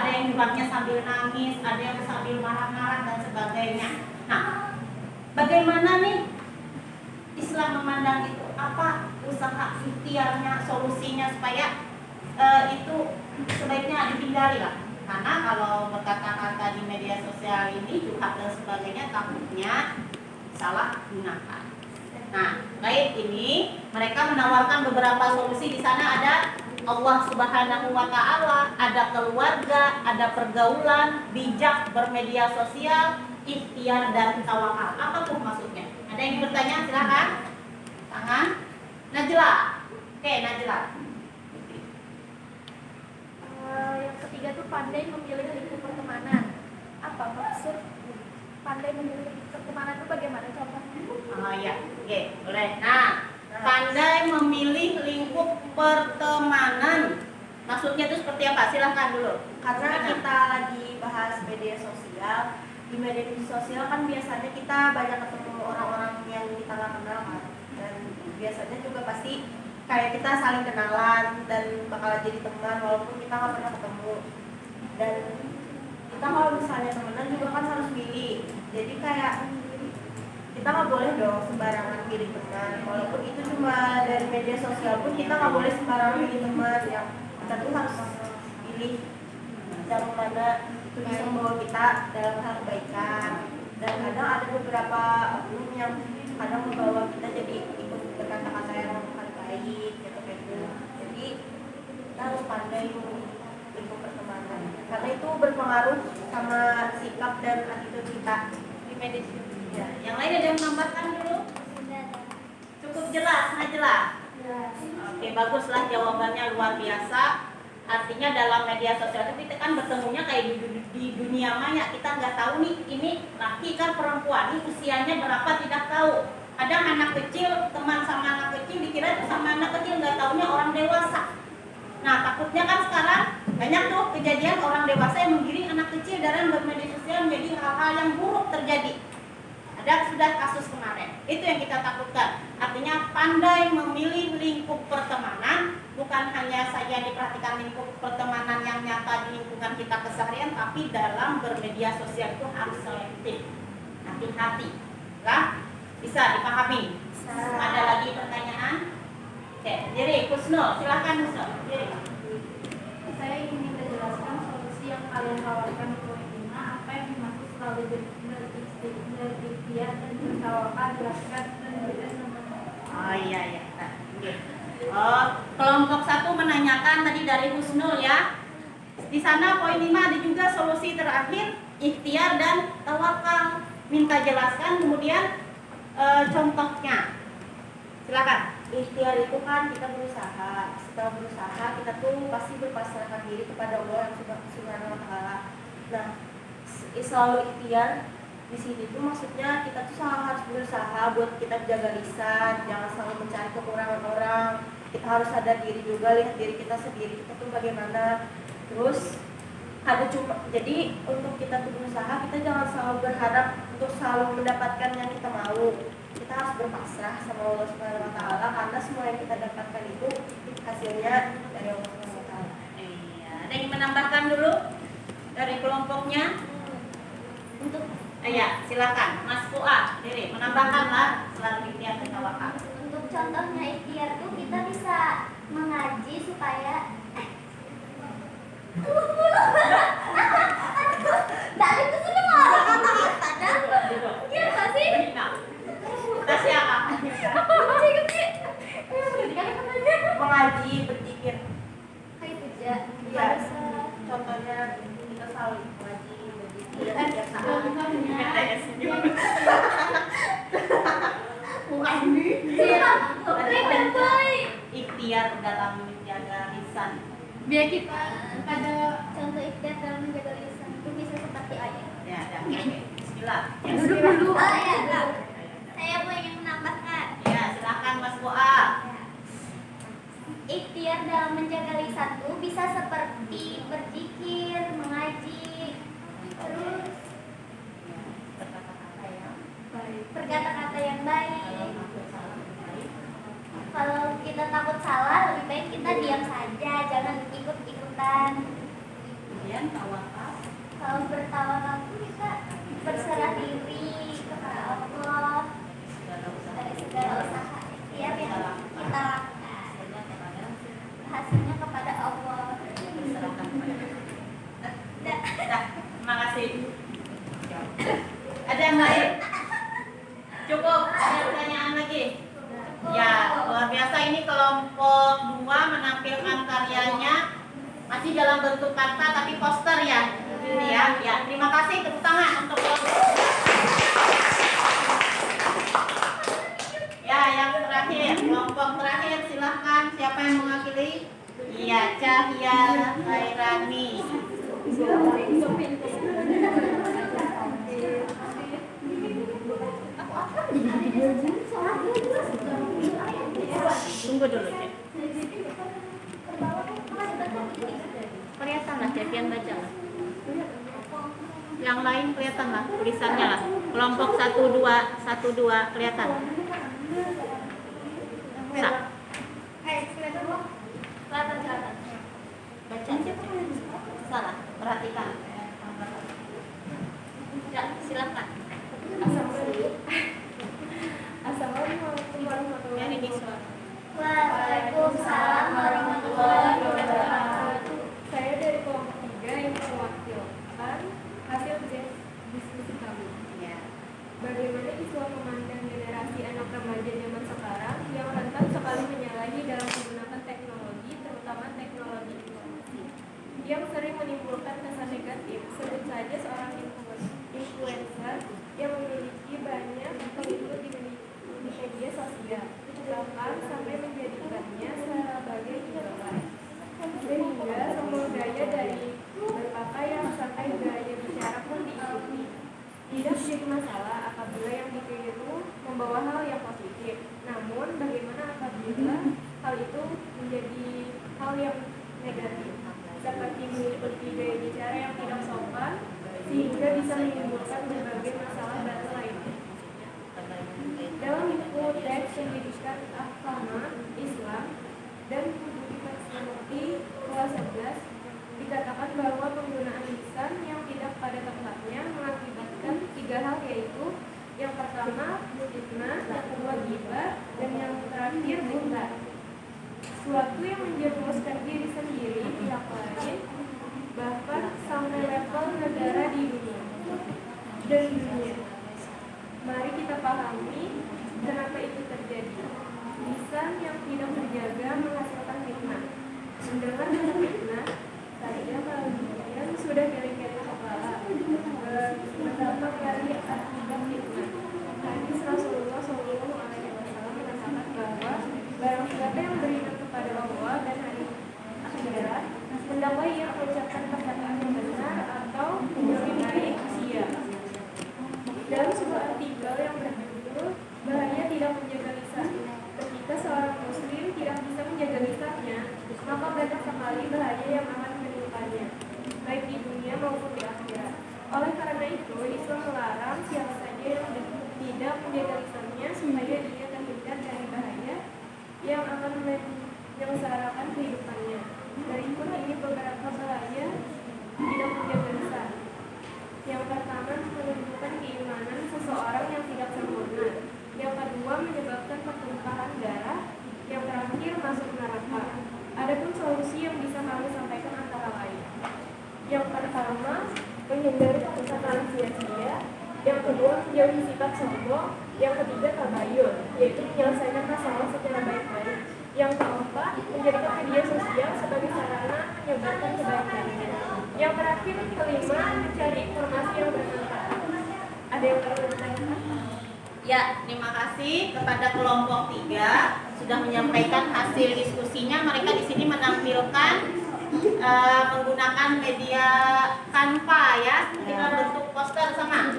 Ada yang curhatnya sambil nangis, ada yang sambil marah-marah dan sebagainya. Nah, bagaimana nih Islam memandang itu? Apa usaha ikhtiarnya, solusinya supaya itu sebaiknya dihindari lah? Karena kalau berkata-kata di media sosial ini curhat dan sebagainya takutnya salah gunakan. Nah, baik, ini mereka menawarkan beberapa solusi. Di sana ada Allah Subhanahu wa taala, ada keluarga, ada pergaulan, bijak bermedia sosial, ikhtiar dan tawakal. Apa tuh maksudnya? Ada yang bertanya? Silakan. Tangan. Najla. Oke, Najla. Yang ketiga tuh pandai memilih lingkup pertemanan. Apa maksud pandai memilih lingkup pertemanan itu bagaimana contohnya? Oh ya, oke, boleh. Nah, pandai memilih lingkup pertemanan. Maksudnya itu seperti apa? Silahkan dulu. Karena kita lagi bahas media sosial, di media sosial kan biasanya kita banyak ketemu orang-orang yang kita nggak kenal kan, dan biasanya juga pasti kayak kita saling kenalan dan bakal jadi teman walaupun kita nggak pernah ketemu. Dan kita kalau misalnya temenan juga kan harus pilih. Jadi kayak kita nggak boleh dong sembarangan pilih teman, walaupun itu cuma dari media sosial pun kita nggak boleh sembarangan pilih teman. Yang kita tuh harus pilih yang mana itu bisa membawa kita dalam hal kebaikan. Dan kadang ada beberapa oknum yang kadang membawa kita jadi ikut berkata-kata yang bukan baik gitu. Jadi kita harus pandai lingkup pertemanan karena itu berpengaruh sama sikap dan attitude kita di media sosial. Ya, yang lain ada yang menambahkan dulu? Cukup jelas, Najla? Oke, baguslah jawabannya, luar biasa. Artinya dalam media sosial itu kita kan bertemunya kayak di dunia maya. Kita nggak tahu nih ini laki kan perempuan, ini usianya berapa tidak tahu. Kadang anak kecil teman sama anak kecil dikira itu sama anak kecil, nggak taunya orang dewasa. Nah, takutnya kan sekarang banyak tuh kejadian orang dewasa yang menggiring anak kecil dalam bermedia sosial menjadi hal-hal yang buruk terjadi. Ada sudah kasus kemarin. Itu yang kita takutkan. Artinya pandai memilih lingkup pertemanan, bukan hanya saja diperhatikan lingkup pertemanan yang nyata di lingkungan kita keseharian, tapi dalam bermedia sosial itu harus selektif. Hati-hati. Lah, bisa dipahami? Ada lagi pertanyaan? Oke, jadi Kusnul, silakan Kusnul. Jadi. Saya ingin minta jelaskan solusi yang kalian tawarkan di poin 5, apa yang dimaksud selalu berikhtiar dan bertawakal, jelaskan dan berikan nomor. Oh iya ya. Nah, oke. Oh, kelompok 1 menanyakan tadi dari Husnul ya. Di sana poin 5 ada juga solusi terakhir, ikhtiar dan tawakal. Minta jelaskan kemudian contohnya. Silakan. Ikhtiar itu kan kita berusaha. Setelah berusaha, kita tuh pasti berpasrahkan diri kepada Allah yang Subhanahu wa Ta'ala. Nah, selalu ikhtiar di sini tuh maksudnya kita tuh selalu harus berusaha buat kita jaga lisan, jangan selalu mencari kekurangan orang. Kita harus sadar diri juga, lihat diri kita sendiri, kita tuh bagaimana. Terus jadi untuk kita tuh berusaha, kita jangan selalu berharap untuk selalu mendapatkan yang kita mau. Kita harus berpasrah sama Allah Subhanahu wa Ta'ala, karena semua yang kita dapatkan itu hasilnya dari Allah Subhanahu wa Ta'ala. Iya, ada yang menambahkan dulu dari kelompoknya? Untuk Ya, silakan Mas Fuad, Diri, menambahkanlah selalu ikhtiar dan tawakal. Untuk contohnya ikhtiar tuh kita bisa mengaji supaya dari itu sudah mau kata-kata iya nggak sih? Nah, kasih apa? Mengaji, berzikir. Kayak itu aja. Iya. Contohnya kita selalu mengaji, berzikir, kebiasaan. Ikhtiar dalam menjaga lisan. Biar kita pada contoh ikhtiar dalam menjaga lisan itu bisa seperti ayat. Ya, oke. Bismillah. Duduk dulu. Oh ya, saya mau ingin menambahkan. Ya, silakan Mas Fuad. Ikhtiar dalam menjaga lisan tuh bisa seperti berzikir, mengaji, terus berkata-kata yang baik. Kalau kita takut salah, lebih baik kita diam saja, jangan ikut-ikutan. Kemudian tawakal. Kalau bertawakal tuh kita berserah diri kepada Allah dari segala usaha ikhtiar yang kita lakukan. Hasilnya kepada Allah. Diserahkan kepada Dah, terima kasih. Ada yang lain? Cukup, ada pertanyaan lagi? Ya, luar biasa ini kelompok 2 menampilkan karyanya masih dalam bentuk kata tapi poster ya. Ya, terima kasih, tepuk tangan untuk kelompok. Ya, yang terakhir, kelompok terakhir silahkan siapa yang mewakili? Iya, Cahya Khairani. Tunggu dulu ya. Kelihatan lah, Cepian baca lah. Yang lain kelihatan lah, tulisannya lah. Kelompok 1, 2 kelihatan. Kelihatan. Baca. Salah, perhatikan. Ya, silakan. Assalamualaikum warahmatullahi Yang ini wabarakatuh. Waalaikumsalam warahmatullahi wabarakatuh. Saya dari kelompok 3 yang mewakilkan hasil diskusi kami. Ya. Bagaimana Islam memandang generasi anak remaja zaman sekarang yang rentan sekali menyalahi dalam menggunakan teknologi, terutama teknologi informasi, yang sering menimbulkan kesan negatif. Sebut saja seorang influencer yang memiliki banyak pengikut di media sosial, bahkan sampai menjadikannya sebagai idola. Sehingga semua gaya dari berpakaian sampai gaya bicara pun diikuti. Tidak menjadi masalah apabila yang ditiru membawa hal yang positif. Namun bagaimana apabila hal itu menjadi hal yang negatif, seperti mengikuti gaya bicara yang tidak sopan sehingga bisa menimbulkan berbagai masalah baru lainnya. Dalam buku teks pendidikan agama Islam dan publikasi kelas 11 dikatakan bahwa penggunaan lisan yang tidak pada tempatnya mengakibatkan 3 hal, yaitu yang pertama fitnah, yang kedua ghibah, dan yang terakhir munkar. Suatu yang menjerumuskan diri sendiri pihak lain, bahkan sampai level negara di dunia. Mari kita pahami kenapa itu terjadi. Lisan yang tidak terjaga menghasilkan fitnah. Mendengar kata fitnah saja kalau demikian sudah geleng-geleng kepala. Betapa kali akibat fitnah. Hadis Rasulullah SAW mengatakan bahwa barang siapa yang beriman kepada Allah dan hari bahaya yang akan menimpanya, baik di dunia maupun di akhirat. Oleh karena itu, Islam melarang siapa saja yang tidak menjaga lisannya supaya ia terhindar dari bahaya yang akan menyengsarakan kehidupannya. Berikut ini beberapa bahaya tidak menjaga lisan. Yang pertama, menunjukkan keimanan seseorang yang tidak sempurna. Yang kedua, menyebabkan pertumpahan darah. Yang terakhir, masuk neraka. Adapun solusi yang bisa kami sampaikan antara lain. Yang pertama, menghindari perkataan sia-sia. Yang kedua, menjauhi sifat sombong. Yang ketiga, tabayun, yaitu menyelesaikan masalah secara baik-baik. Yang keempat, menjadikan media sosial sebagai sarana menyebarkan kebaikan. Yang terakhir, kelima, mencari informasi yang bermanfaat. Ada yang perlu ditanyakan? Ya, terima kasih kepada kelompok 3 sudah menyampaikan hasil diskusinya. Mereka di sini menampilkan menggunakan media Canva ya, dalam bentuk poster sama.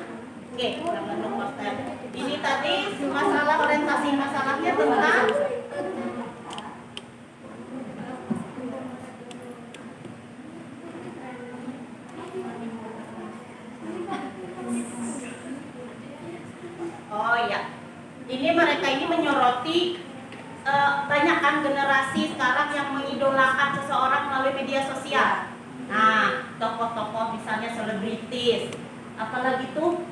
Oke, dalam bentuk poster. Ini tadi masalah orientasi masalahnya tentang oh ya, ini mereka ini menyoroti banyak kan generasi sekarang yang mengidolakan seseorang melalui media sosial. Nah, tokoh-tokoh misalnya selebritis, apalagi tuh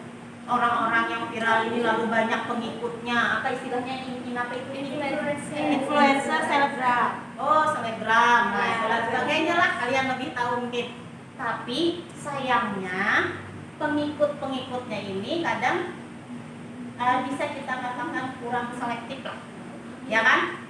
orang-orang yang viral ini lalu banyak pengikutnya. Apa istilahnya apa itu ini? Influencer, selebgram. Oh, selebgram. Nah, dan sebagainya lah. Kalian lebih tahu mungkin. Tapi sayangnya pengikut-pengikutnya ini kadang bisa kita katakan kurang selektif lah, ya kan?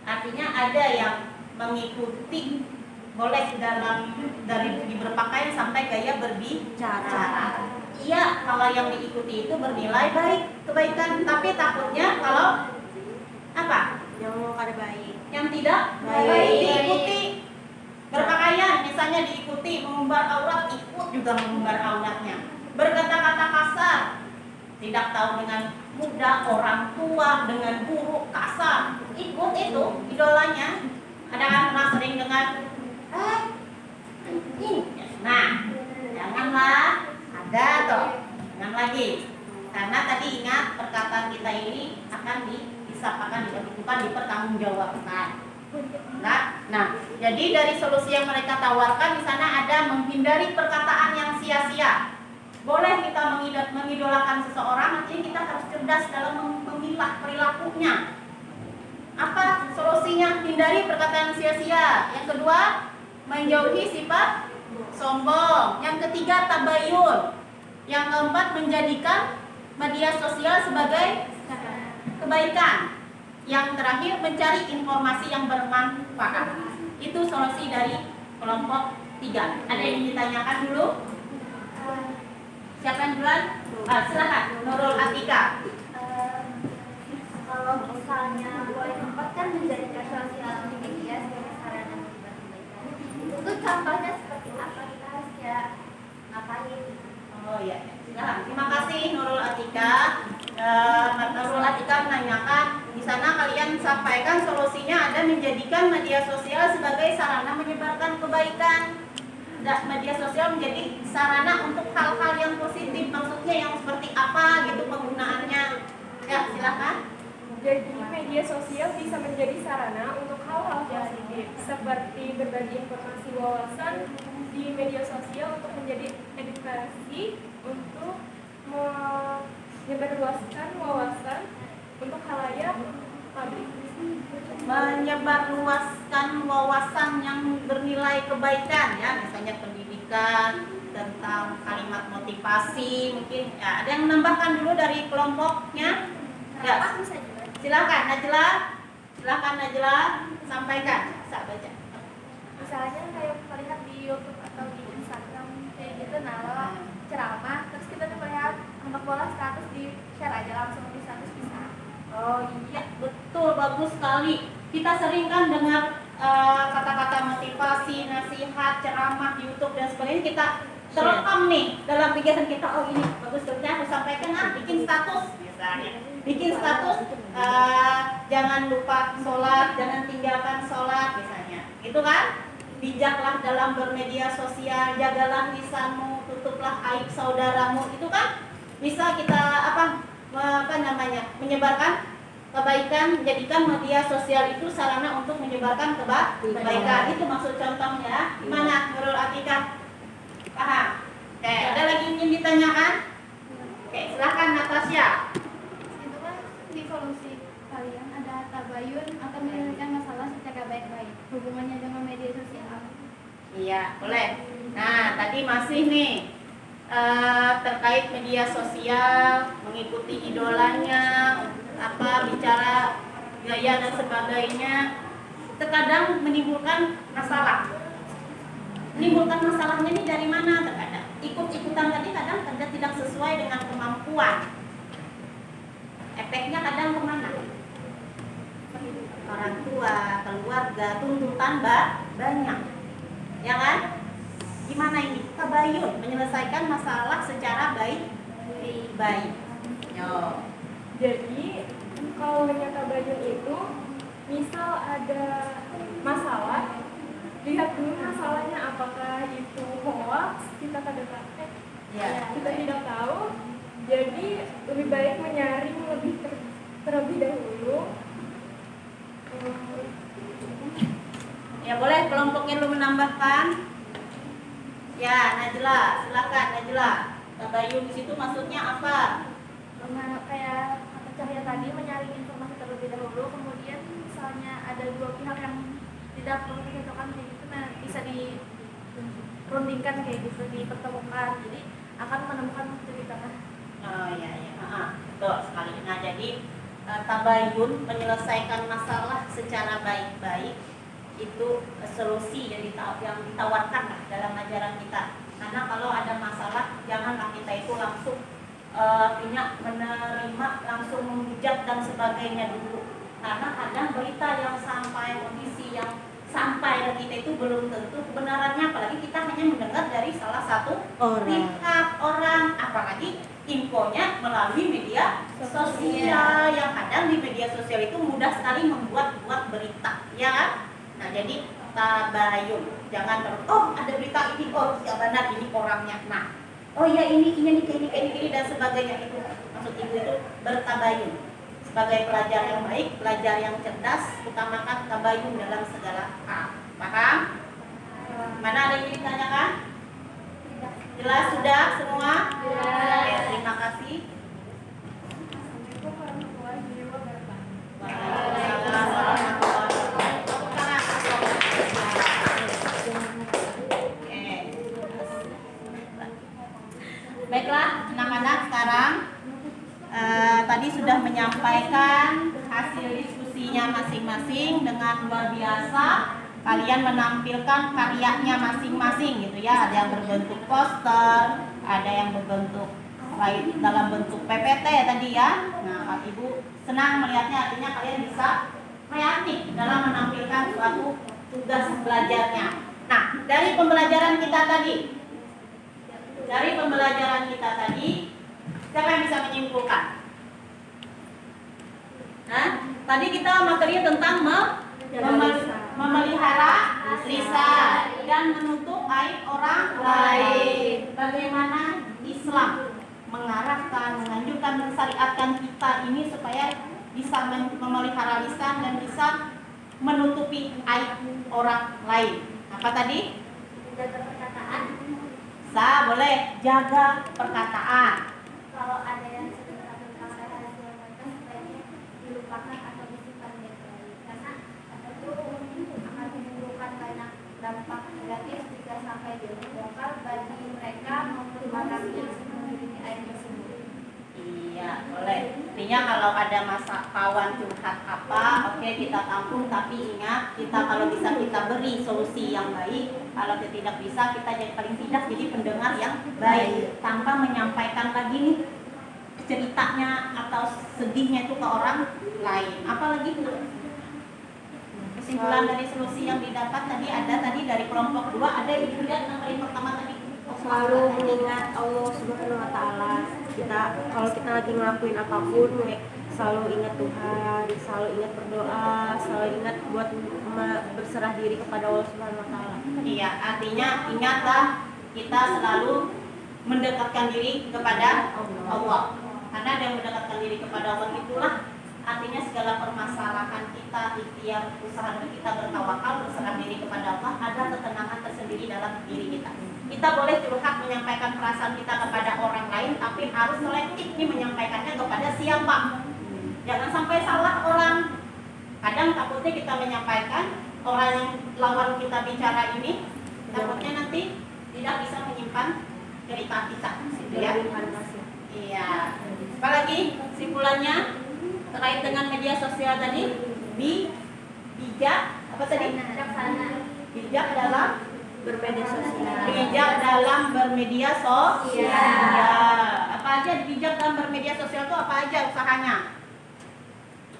Artinya ada yang mengikuti boleh dari berpakaian sampai gaya berbicara. Iya, kalau yang diikuti itu bernilai baik, kebaikan, tapi takutnya kalau apa? Yang ada baik, yang tidak baik diikuti. Berpakaian misalnya diikuti, mengumbar aurat, ikut juga mengumbar auratnya. Berkata-kata kasar, tidak tahu dengan muda, orang tua dengan buruk kasar, ikut itu idolanya. Ada kan pernah sering dengan nah, janganlah ada toh, jangan lagi. Karena tadi ingat perkataan kita ini akan dilakukan dipertanggungjawabkan. Nah, jadi dari solusi yang mereka tawarkan di sana ada menghindari perkataan yang sia-sia. Boleh kita mengidolakan seseorang, artinya kita harus cerdas dalam memilah perilakunya. Apa solusinya? Hindari perkataan sia-sia. Yang kedua, menjauhi sifat sombong. Yang ketiga, tabayun. Yang keempat, menjadikan media sosial sebagai kebaikan. Yang terakhir, mencari informasi yang bermanfaat. Itu solusi dari kelompok 3. Ada yang ditanyakan dulu? Siapa yang duluan? Silakan, Nurul Atika. Kalau misalnya boleh tempatkan menjadikan sosial media sebagai sarana menyebar kebaikan, itu contohnya seperti apa, kita harus ya ngapain? Oh iya, silakan. Terima kasih Nurul Atika. Nurul Atika menanyakan, di sana kalian sampaikan solusinya ada menjadikan media sosial sebagai sarana menyebarkan kebaikan. Media sosial menjadi sarana untuk hal-hal yang positif, maksudnya yang seperti apa gitu penggunaannya. Ya, silakan. Jadi media sosial bisa menjadi sarana untuk hal-hal positif seperti berbagi informasi wawasan di media sosial untuk menjadi edukasi, untuk menyebarluaskan wawasan untuk khalayak publik. Menyebarluaskan wawasan yang bernilai kebaikan ya, misalnya pendidikan tentang kalimat motivasi mungkin ya. Ada yang menambahkan dulu dari kelompoknya? Ya, silakan Najla, sampaikan, bisa baca. Misalnya kayak melihat di YouTube atau di Instagram kayak gitu, nah ceramah, terus kita tuh melihat anak bola status di share aja langsung di status bisa. Oh iya, betul, bagus sekali. Kita sering kan dengar kata-kata motivasi, nasihat, ceramah di YouTube dan sebagainya, kita terekam nih dalam pikiran kita. Oh ini bagus, ternyata harus sampaikan, bikin status misalnya. Bikin status, jangan lupa sholat, jangan tinggalkan sholat misalnya. Gitu kan? bijaklah dalam bermedia sosial, jagalah lisanmu, tutuplah aib saudaramu. Itu kan bisa kita menyebarkan kebaikan, menjadikan media sosial itu sarana untuk menyebarkan kebaikan. Itu maksud contohnya. Gimana Nurul Atika? Paham? Oke, ada lagi yang ingin ditanyakan? Oke, silahkan Natasha. Itu kan di solusi kalian ada tabayun atau menyelesaikan masalah secara baik-baik. Hubungannya dengan media sosial. Iya, boleh. Nah, tadi masih nih terkait media sosial, mengikuti idolanya, bicara gaya dan sebagainya, terkadang menimbulkan masalah. Menimbulkan masalahnya ini dari mana? Terkadang ikut-ikutan tadi kadang tidak sesuai dengan kemampuan. Efeknya kadang kemana? Orang tua, keluarga, tuntutan banyak, ya kan? Gimana ini? Tabayun, menyelesaikan masalah secara baik. Yo. Jadi kalau hanya tabayun itu, misal ada masalah, lihat dulu masalahnya apakah itu hoax, kita kita tidak tahu. Jadi lebih baik menyaring terlebih dahulu. Ya boleh kelompoknya lu menambahkan. Ya Najla, silakan Najla. Tabayun di situ maksudnya apa? Kayak kata Cahya tadi, menyaring informasi terlebih dahulu, kemudian misalnya ada dua pihak yang tidak perlu dicocokkan kayak gitu, nah bisa dirundingkan kayak gitu, dipertemukan, jadi akan menemukan titik tengah. Oh iya, betul sekali. Nah jadi tabayun, menyelesaikan masalah secara baik-baik, itu solusi yang ditawarkan dalam ajaran kita. Karena kalau ada masalah, janganlah kita itu langsung menerima, langsung menghujat dan sebagainya dulu. Karena kadang berita yang sampai, kondisi yang sampai dan kita itu belum tentu kebenarannya, apalagi kita hanya mendengar dari salah satu pihak orang, apalagi infonya melalui media sosial, yang kadang di media sosial itu mudah sekali membuat berita, ya kan? Nah jadi tabayun, jangan terus ada berita ini, ya benar ini orangnya, nah ini dan sebagainya. Itu maksud ibu itu bertabayun. Sebagai pelajar yang baik, pelajar yang cerdas, utamakan tabayun dalam segala hal. Paham? Mana ada yang ditanyakan? Jelas sudah semua? Oke, terima kasih. Waalaikumsalam warahmatullahi wabarakatuh. Baiklah, anak-anak, sekarang tadi sudah menyampaikan hasil diskusinya masing-masing dengan luar biasa. Kalian menampilkan karyanya masing-masing gitu ya. Ada yang berbentuk poster, ada yang berbentuk dalam bentuk PPT tadi ya. Nah, Ibu senang melihatnya, artinya kalian bisa kreatif dalam menampilkan suatu tugas belajarnya. Nah, dari pembelajaran kita tadi, siapa yang bisa menyimpulkan? Nah, tadi kita materi tentang memelihara lisan dan menutup aib orang lain. Bagaimana Islam mengarahkan, menganjurkan, mensyariatkan kita ini supaya bisa memelihara lisan dan bisa menutupi aib orang lain. Apa tadi? Jaga perkataan. Boleh jaga perkataan. Kalau ada yang sebenarnya tentang rahasia mereka, sebaiknya dilupakan atau disimpan baik-baik, karena itu akan menimbulkan banyak dampak negatif jika sampai dibongkar bagi mereka maupun orang yang memiliki air tersebut. Iya, boleh. Artinya kalau ada masa kawan curhat apa, oke kita tampung, tapi ingat kita kalau bisa kita beri solusi yang baik. Kalau tidak bisa, kita paling tidak jadi pendengar yang baik tanpa menyampaikan lagi nih ceritanya atau sedihnya itu ke orang lain. Apalagi kesimpulan dari solusi yang didapat tadi dari kelompok 2 ada yang dilihat yang pertama tadi. Selalu mengingat Allah Subhanahu wa Ta'ala. Kalau kita lagi ngelakuin apapun, selalu ingat Tuhan, selalu ingat berdoa, selalu ingat buat berserah diri kepada Allah Subhanahu wa taala. Iya, artinya ingatlah kita selalu mendekatkan diri kepada Allah. Karena yang mendekatkan diri kepada Allah itulah artinya segala permasalahan kita, ikhtiar, usaha kita bertawakal, berserah diri kepada Allah, ada ketenangan tersendiri dalam diri kita. Kita boleh curhat menyampaikan perasaan kita kepada orang lain, tapi harus selektif nih menyampaikannya kepada siapa. Jangan sampai salah orang. Kadang takutnya kita menyampaikan orang yang lawan kita bicara ini, takutnya nanti tidak bisa menyimpan cerita kita, gitu ya. Iya. Apalagi simpulannya terkait dengan media sosial tadi, bijak apa tadi? Bijak dalam Bermedia sosial. bijak dalam bermedia sosial. Ya. Apa aja bijak dalam bermedia sosial itu apa aja usahanya?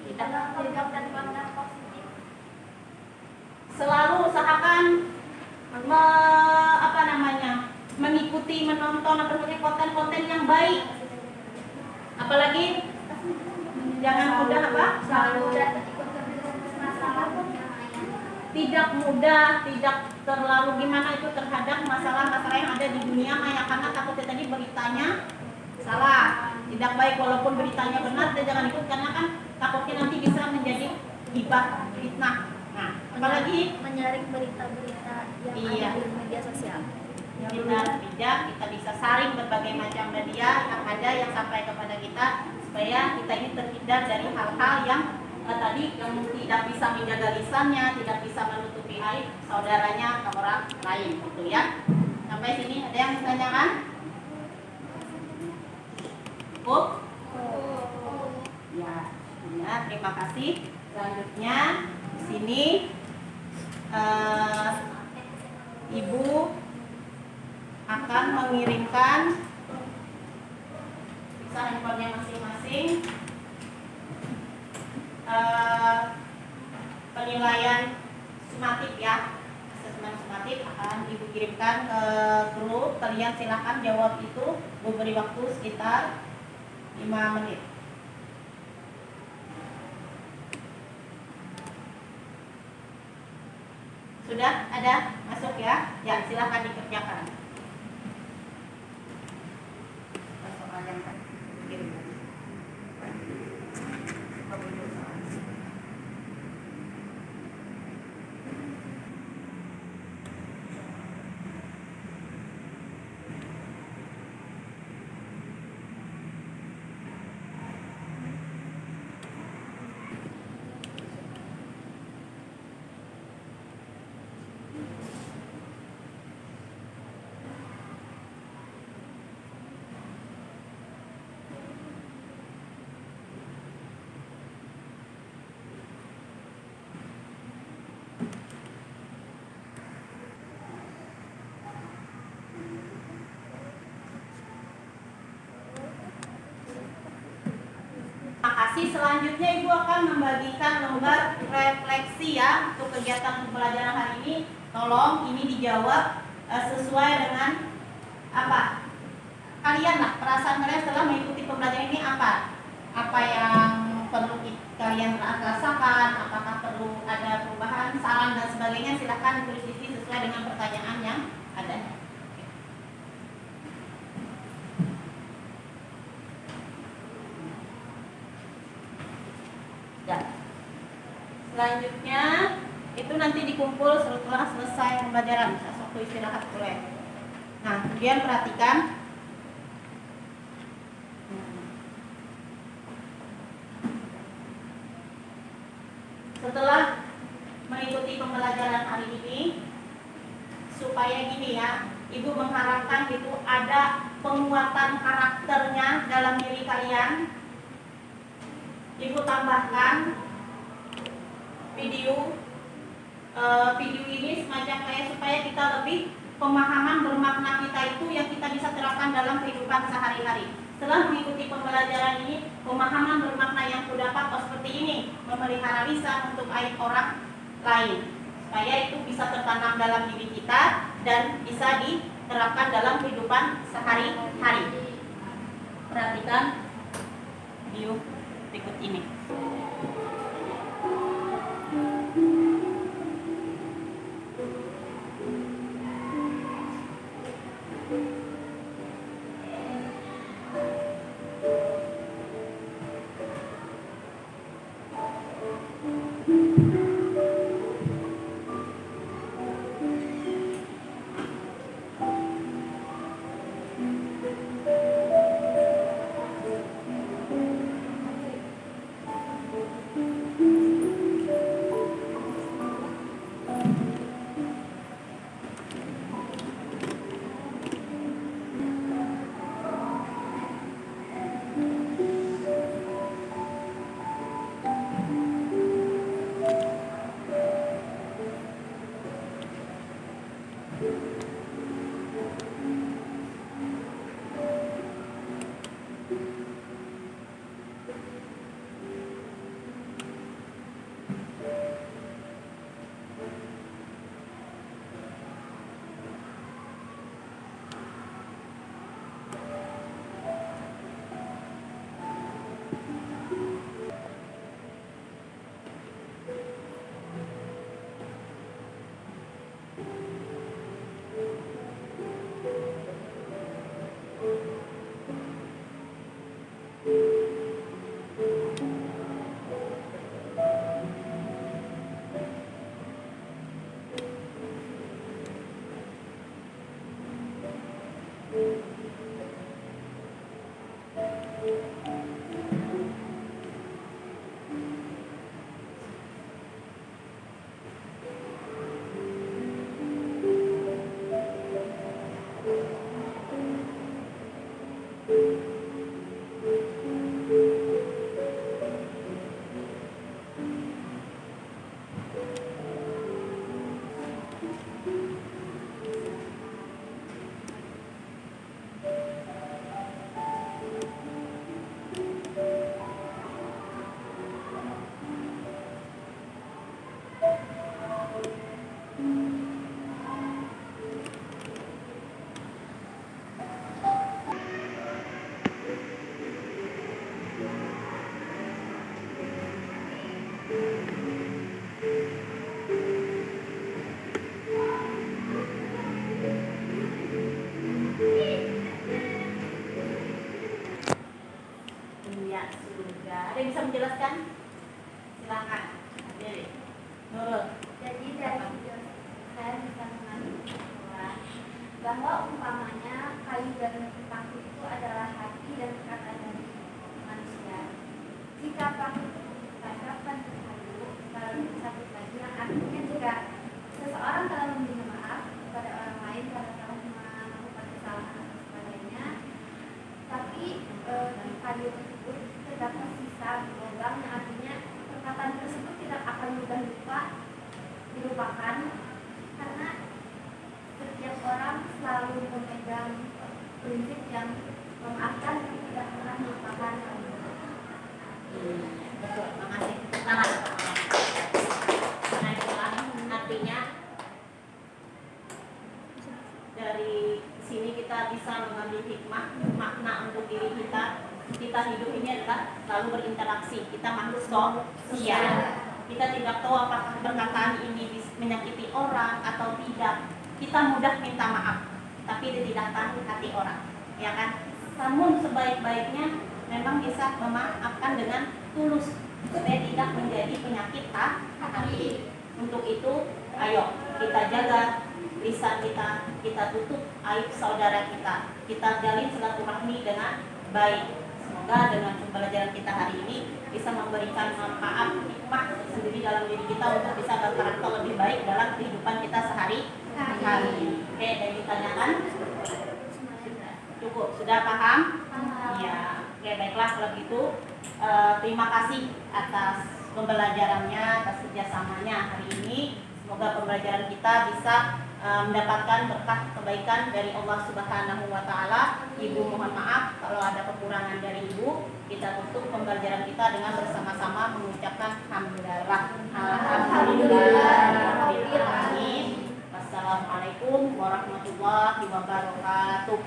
Bijak dan konten positif. Selalu usahakan mengikuti, menonton konten-konten yang baik. Apalagi jangan mudah apa? Selalu ikut terjerumus masalah yang lain. Tidak mudah, tidak terlalu gimana itu terhadap masalah-masalah yang ada di dunia maya, karena takutnya tadi beritanya salah, tidak baik. Walaupun beritanya benar, dia jangan ikut karena kan takutnya nanti bisa menjadi hibah, fitnah. Nah, apalagi menyaring berita-berita yang Iya. ada di media sosial. kita bijak, kita bisa saring berbagai macam media yang ada yang sampai kepada kita supaya kita ini terhindar dari hal-hal yang tadi yang tidak bisa menjaga lisannya, tidak bisa menutupi aib saudaranya ke orang lain, gitu ya. Sampai sini ada yang ditanyakan? Cukup? Ya, terima kasih. Selanjutnya di sini Ibu akan mengirimkan bisa handphonenya masing-masing penilaian sumatif ya, asesmen sumatif akan Ibu kirimkan ke grup. Kalian silahkan jawab itu. Ibu beri waktu sekitar 5 menit. Sudah ada masuk ya? Ya, silahkan dikerjakan. Soal yang kirim. Selanjutnya Ibu akan membagikan lembar refleksi ya untuk kegiatan pembelajaran hari ini. Tolong ini dijawab sesuai dengan apa kalian lah, perasaan kalian setelah mengikuti pembelajaran ini apa yang perlu kalian rasakan, apakah perlu ada perubahan, saran dan sebagainya. Silahkan tulis di sini sesuai dengan pertanyaan yang ada. Selanjutnya itu nanti dikumpul setelah selesai pembelajaran, waktu istirahat boleh. Nah, kemudian perhatikan setelah mengikuti pembelajaran hari ini, supaya gini ya, Ibu mengharapkan itu ada penguatan karakternya dalam diri kalian. Ibu tambahkan video ini semacam kayak supaya kita lebih pemahaman bermakna kita itu yang kita bisa terapkan dalam kehidupan sehari-hari. Setelah mengikuti pembelajaran ini, pemahaman bermakna yang kudapat seperti ini, memelihara lisan untuk aib orang lain, supaya itu bisa tertanam dalam diri kita dan bisa diterapkan dalam kehidupan sehari-hari. Perhatikan video berikut ini. Ya, sudah. Ada yang bisa menjelaskan? Silakan. Jadi, Nurul. Jadi dari video saya bisa mengambil bahwa umpamanya kayu dan paku itu adalah hati dan kata dari manusia. Jika paku itu ditancapkan ke kayu, lalu disabit lagi, yang artinya jika seseorang telah meminta maaf kepada orang lain karena telah melakukan kesalahan atau sebagainya, tapi di kayu tersebut terdapat sisa lubang, yang artinya perkataan tersebut tidak akan mudah dilupakan karena setiap orang selalu memegang prinsip yang memaafkan dan tidak pernah melupakan. Betul, makasih. Selamat. Nah, itulah artinya dari sini kita bisa mengambil hikmah, makna untuk diri kita. Kita hidup ini adalah selalu berinteraksi. Kita makhluk sosial. Kita tidak tahu apakah perkataan ini menyakiti orang atau tidak. Kita mudah minta maaf, tapi tidak tahu hati orang, ya kan? Namun sebaik-baiknya memang bisa memaafkan dengan tulus supaya tidak menjadi penyakit hati. Untuk itu, ayo kita jaga lisan kita tutup aib saudara kita jalin silaturahmi dengan baik. Semoga dengan pembelajaran kita hari ini bisa memberikan manfaat hikmah sendiri dalam diri kita untuk bisa berkarakter lebih baik dalam kehidupan kita sehari-hari. Oke, dan ditanyakan? Cukup, sudah paham? Iya. Oke, baiklah kalau gitu. Terima kasih atas pembelajarannya, atas kerjasamanya hari ini. Semoga pembelajaran kita bisa mendapatkan berkah kebaikan dari Allah Subhanahu wa Ta'ala. Ibu mohon maaf kalau ada kekurangan dari Ibu. Kita tutup pembelajaran kita dengan bersama-sama mengucapkan alhamdulillah. Alhamdulillah. Wassalamualaikum warahmatullahi wabarakatuh.